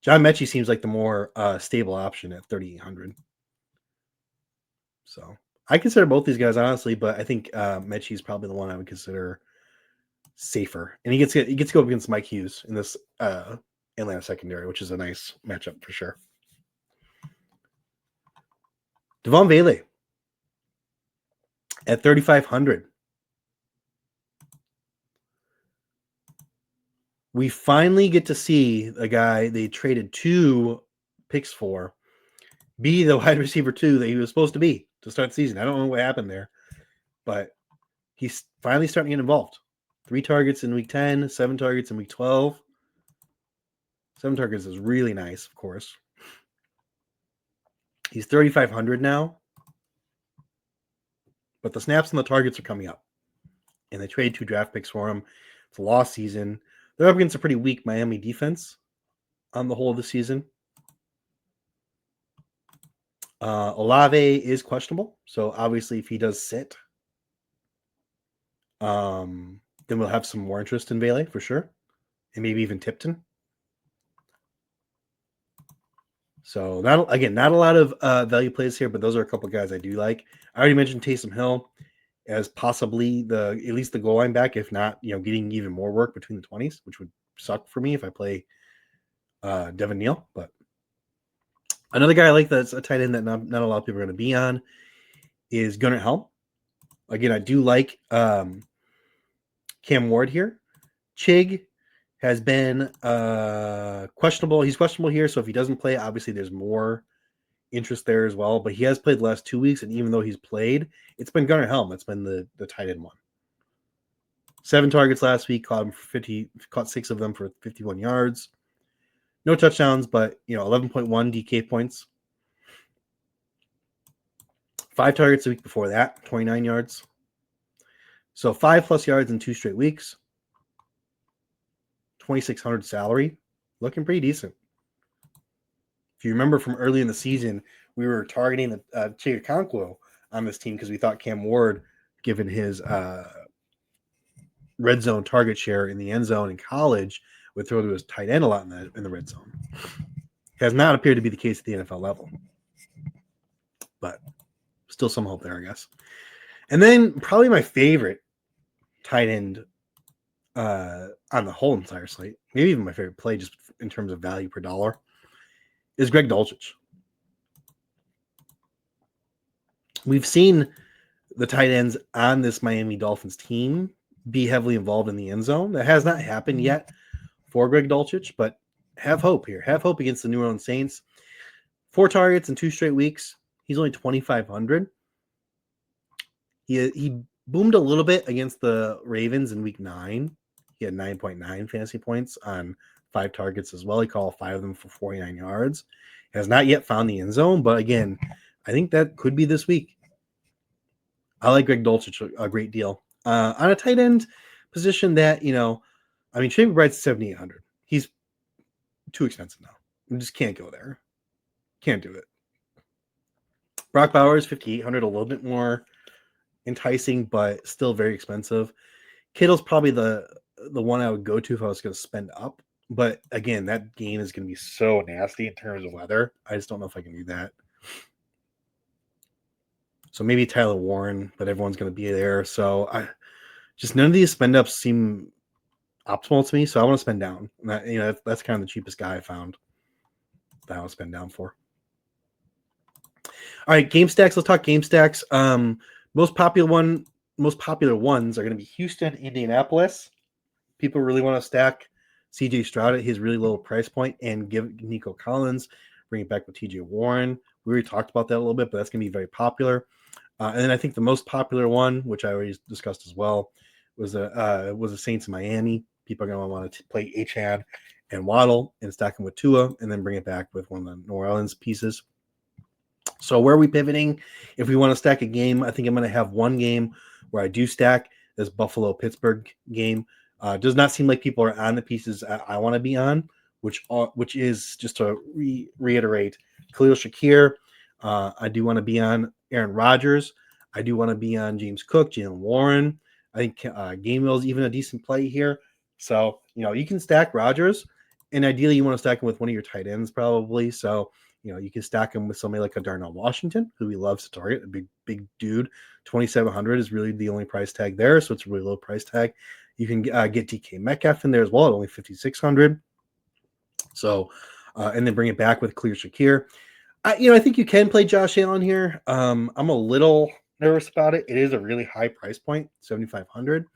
John Mechie seems like the more stable option at 3,800. So I consider both these guys honestly, but I think Mechie is probably the one I would consider safer, and he gets to go up against Mike Hughes in this Atlanta secondary, which is a nice matchup for sure. Devon Vele at 3,500. We finally get to see a guy they traded 2 picks for be the wide receiver 2 that he was supposed to be to start the season. I don't know what happened there, but he's finally starting to get involved. 3 targets in week 10, 7 targets in week 12. 7 targets is really nice, of course. He's 3,500 now, but the snaps and the targets are coming up, and they traded 2 draft picks for him. It's a lost season. They're up against a pretty weak Miami defense on the whole of the season. Olave is questionable, so obviously if he does sit, then we'll have some more interest in Vele for sure, and maybe even Tipton. So not a lot of value plays here, but those are a couple guys I do like. I already mentioned Taysom Hill as possibly at least the goal line back, if not, getting even more work between the 20s, which would suck for me if I play Devin Neal. But another guy I like that's a tight end that not a lot of people are going to be on is Gunnar Helm. Again, I do like Cam Ward here. Chig has been questionable. He's questionable here, so if he doesn't play, obviously there's more interest there as well. But he has played the last 2 weeks, and even though he's played, it's been Gunnar Helm. It's been the tight end one. 7 targets last week, caught 6 of them for 51 yards. No touchdowns, but 11.1 DK points. 5 targets the week before that, 29 yards. So 5+ yards in 2 straight weeks. 2,600 salary, looking pretty decent. If you remember from early in the season, we were targeting Chigakonkwo on this team because we thought Cam Ward, given his red zone target share in the end zone in college, would throw to his tight end a lot in the red zone. Has not appeared to be the case at the NFL level, but still some hope there, I guess. And then probably my favorite tight end on the whole entire slate, maybe even my favorite play just in terms of value per dollar, is Greg Dulcich. We've seen the tight ends on this Miami Dolphins team be heavily involved in the end zone. That has not happened yet for Greg Dulcich, but have hope here. Have hope against the New Orleans Saints. 4 targets in 2 straight weeks. He's only 2,500. He boomed a little bit against the Ravens in week 9. He had 9.9 fantasy points on 5 targets as well. He caught 5 of them for 49 yards. Has not yet found the end zone, but again, I think that could be this week. I like Greg Dulcich a great deal. On a tight end position that, Trey McBride's 7,800. He's too expensive now. We just can't go there. Can't do it. Brock Bowers, 5,800, a little bit more enticing, but still very expensive. Kittle's probably the one I would go to if I was going to spend up. But again, that game is going to be so nasty in terms of weather. I just don't know if I can do that. So maybe Tyler Warren, but everyone's going to be there. So none of these spend ups seem optimal to me. So I want to spend down. That's kind of the cheapest guy I found that I want to spend down for. All right, game stacks. Let's talk game stacks. Most popular ones are going to be Houston, Indianapolis. People really want to stack CJ Stroud at his really low price point and give Nico Collins, bring it back with TJ Warren. We already talked about that a little bit, but that's going to be very popular. And then I think the most popular one, which I already discussed as well, was the Saints in Miami. People are going to want to play Achane and Waddle and stack them with Tua, and then bring it back with one of the New Orleans pieces. So where are we pivoting? If we want to stack a game, I think I'm going to have one game where I do stack this Buffalo-Pittsburgh game. Does not seem like people are on the pieces I want to be on, which is, just to reiterate, Khalil Shakir. I do want to be on Aaron Rodgers. I do want to be on James Cook, Jalen Warren. I think Gainwell is even a decent play here. So, you can stack Rodgers And ideally, you want to stack him with one of your tight ends, probably. So, you can stack him with somebody like a Darnell Washington, who he loves to target, a big dude. 2,700 is really the only price tag there, so it's a really low price tag. You can get DK Metcalf in there as well at only 5,600. So, and then bring it back with Clear Shakir. I think you can play Josh Allen here. I'm a little nervous about it. It is a really high price point, 7,500.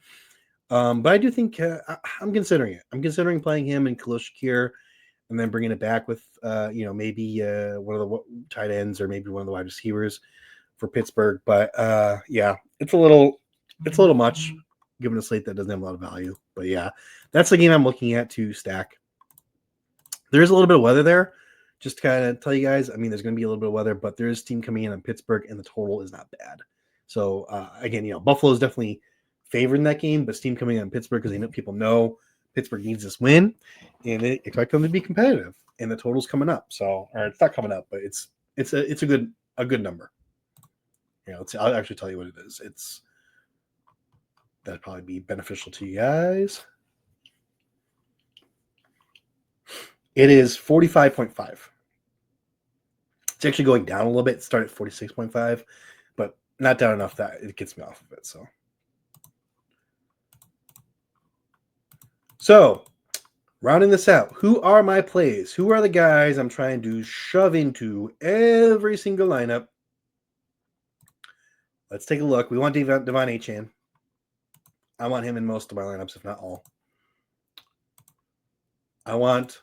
But I do think I'm considering it. I'm considering playing him and Khalil Shakir, and then bringing it back with maybe one of the tight ends or maybe one of the wide receivers for Pittsburgh. But yeah, it's a little much given a slate that doesn't have a lot of value. But yeah, that's the game I'm looking at to stack. There's a little bit of weather there. Just to kind of tell you guys, I mean, there's going to be a little bit of weather, but there is steam coming in on Pittsburgh, and the total is not bad. So again, Buffalo is definitely favored in that game, but steam coming in on Pittsburgh because people know Pittsburgh needs this win, and they expect them to be competitive, and the total's coming up. So, or it's not coming up, but it's a good number. I'll actually tell you what it is. That'd probably be beneficial to you guys. It is 45.5. It's actually going down a little bit. It started at 46.5, but not down enough that it gets me off of it. So, rounding this out, who are my plays? Who are the guys I'm trying to shove into every single lineup? Let's take a look. We want Devon Achane. I want him in most of my lineups, if not all. I want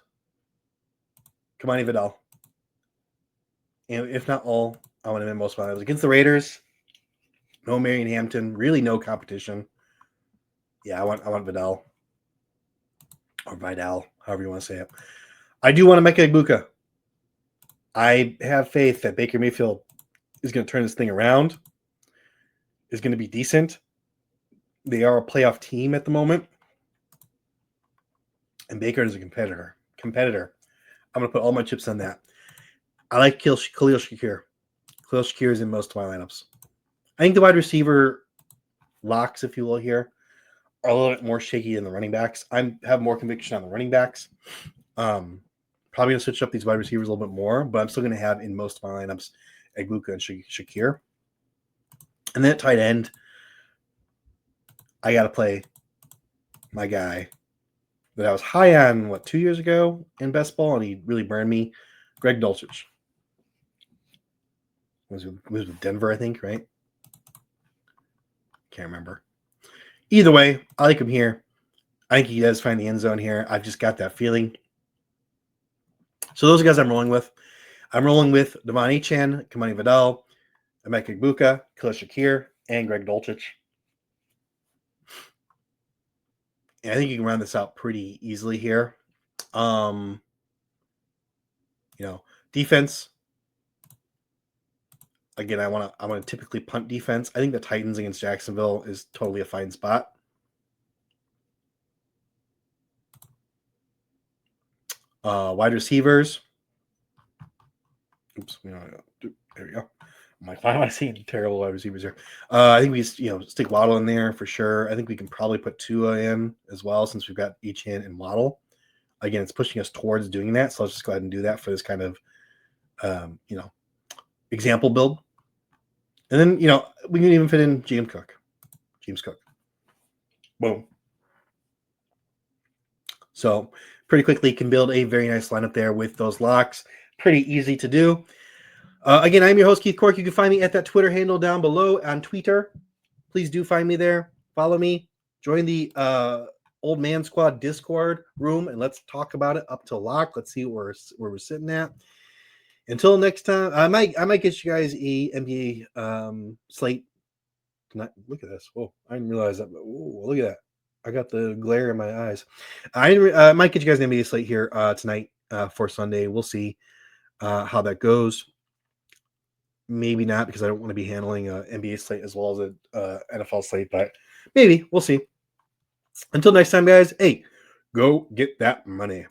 Kamani Vidal. And if not all, I want him in most of my lineups. Against the Raiders, no Marion Hampton, really no competition. Yeah, I want Vidal. Or Vidal, however you want to say it. I do want to make Ibuka. I have faith that Baker Mayfield is going to turn this thing around, is going to be decent. They are a playoff team at the moment. And Baker is a competitor. I'm going to put all my chips on that. I like Khalil Shakir. Khalil Shakir is in most of my lineups. I think the wide receiver locks, if you will, here are a little bit more shaky than the running backs. I have more conviction on the running backs. Probably going to switch up these wide receivers a little bit more, but I'm still going to have in most of my lineups Ibuka and Shakir. And then at tight end, I got to play my guy that I was high on, 2 years ago in best ball, and he really burned me, Greg Dulcich. Was with Denver, I think, right? Can't remember. Either way, I like him here. I think he does find the end zone here. I've just got that feeling. So those are guys I'm rolling with. I'm rolling with Devon Achane, Kamani Vidal, Emeka Egbuka, Khalil Shakir, and Greg Dulcich. And I think you can round this out pretty easily here. Defense. Again, I want to typically punt defense. I think the Titans against Jacksonville is totally a fine spot. Wide receivers. Oops, there we go. I'm like, why am I seeing terrible wide receivers here? I think we stick Waddle in there for sure. I think we can probably put Tua in as well since we've got Achane and Waddle. Again, it's pushing us towards doing that, so let's just go ahead and do that for this kind of example build. And then, we can even fit in James Cook. Boom. So pretty quickly can build a very nice lineup there with those locks. Pretty easy to do. Again, I'm your host, Keith Cork. You can find me at that Twitter handle down below on Twitter. Please do find me there. Follow me. Join the Old Man Squad Discord room, and let's talk about it up to lock. Let's see where we're sitting at. Until next time, I might get you guys a NBA slate tonight. Look at this. Oh, I didn't realize that. Oh, look at that. I got the glare in my eyes. I might get you guys an NBA slate here tonight for Sunday. We'll see how that goes. Maybe not, because I don't want to be handling an NBA slate as well as an NFL slate, but maybe. We'll see. Until next time, guys, hey, go get that money.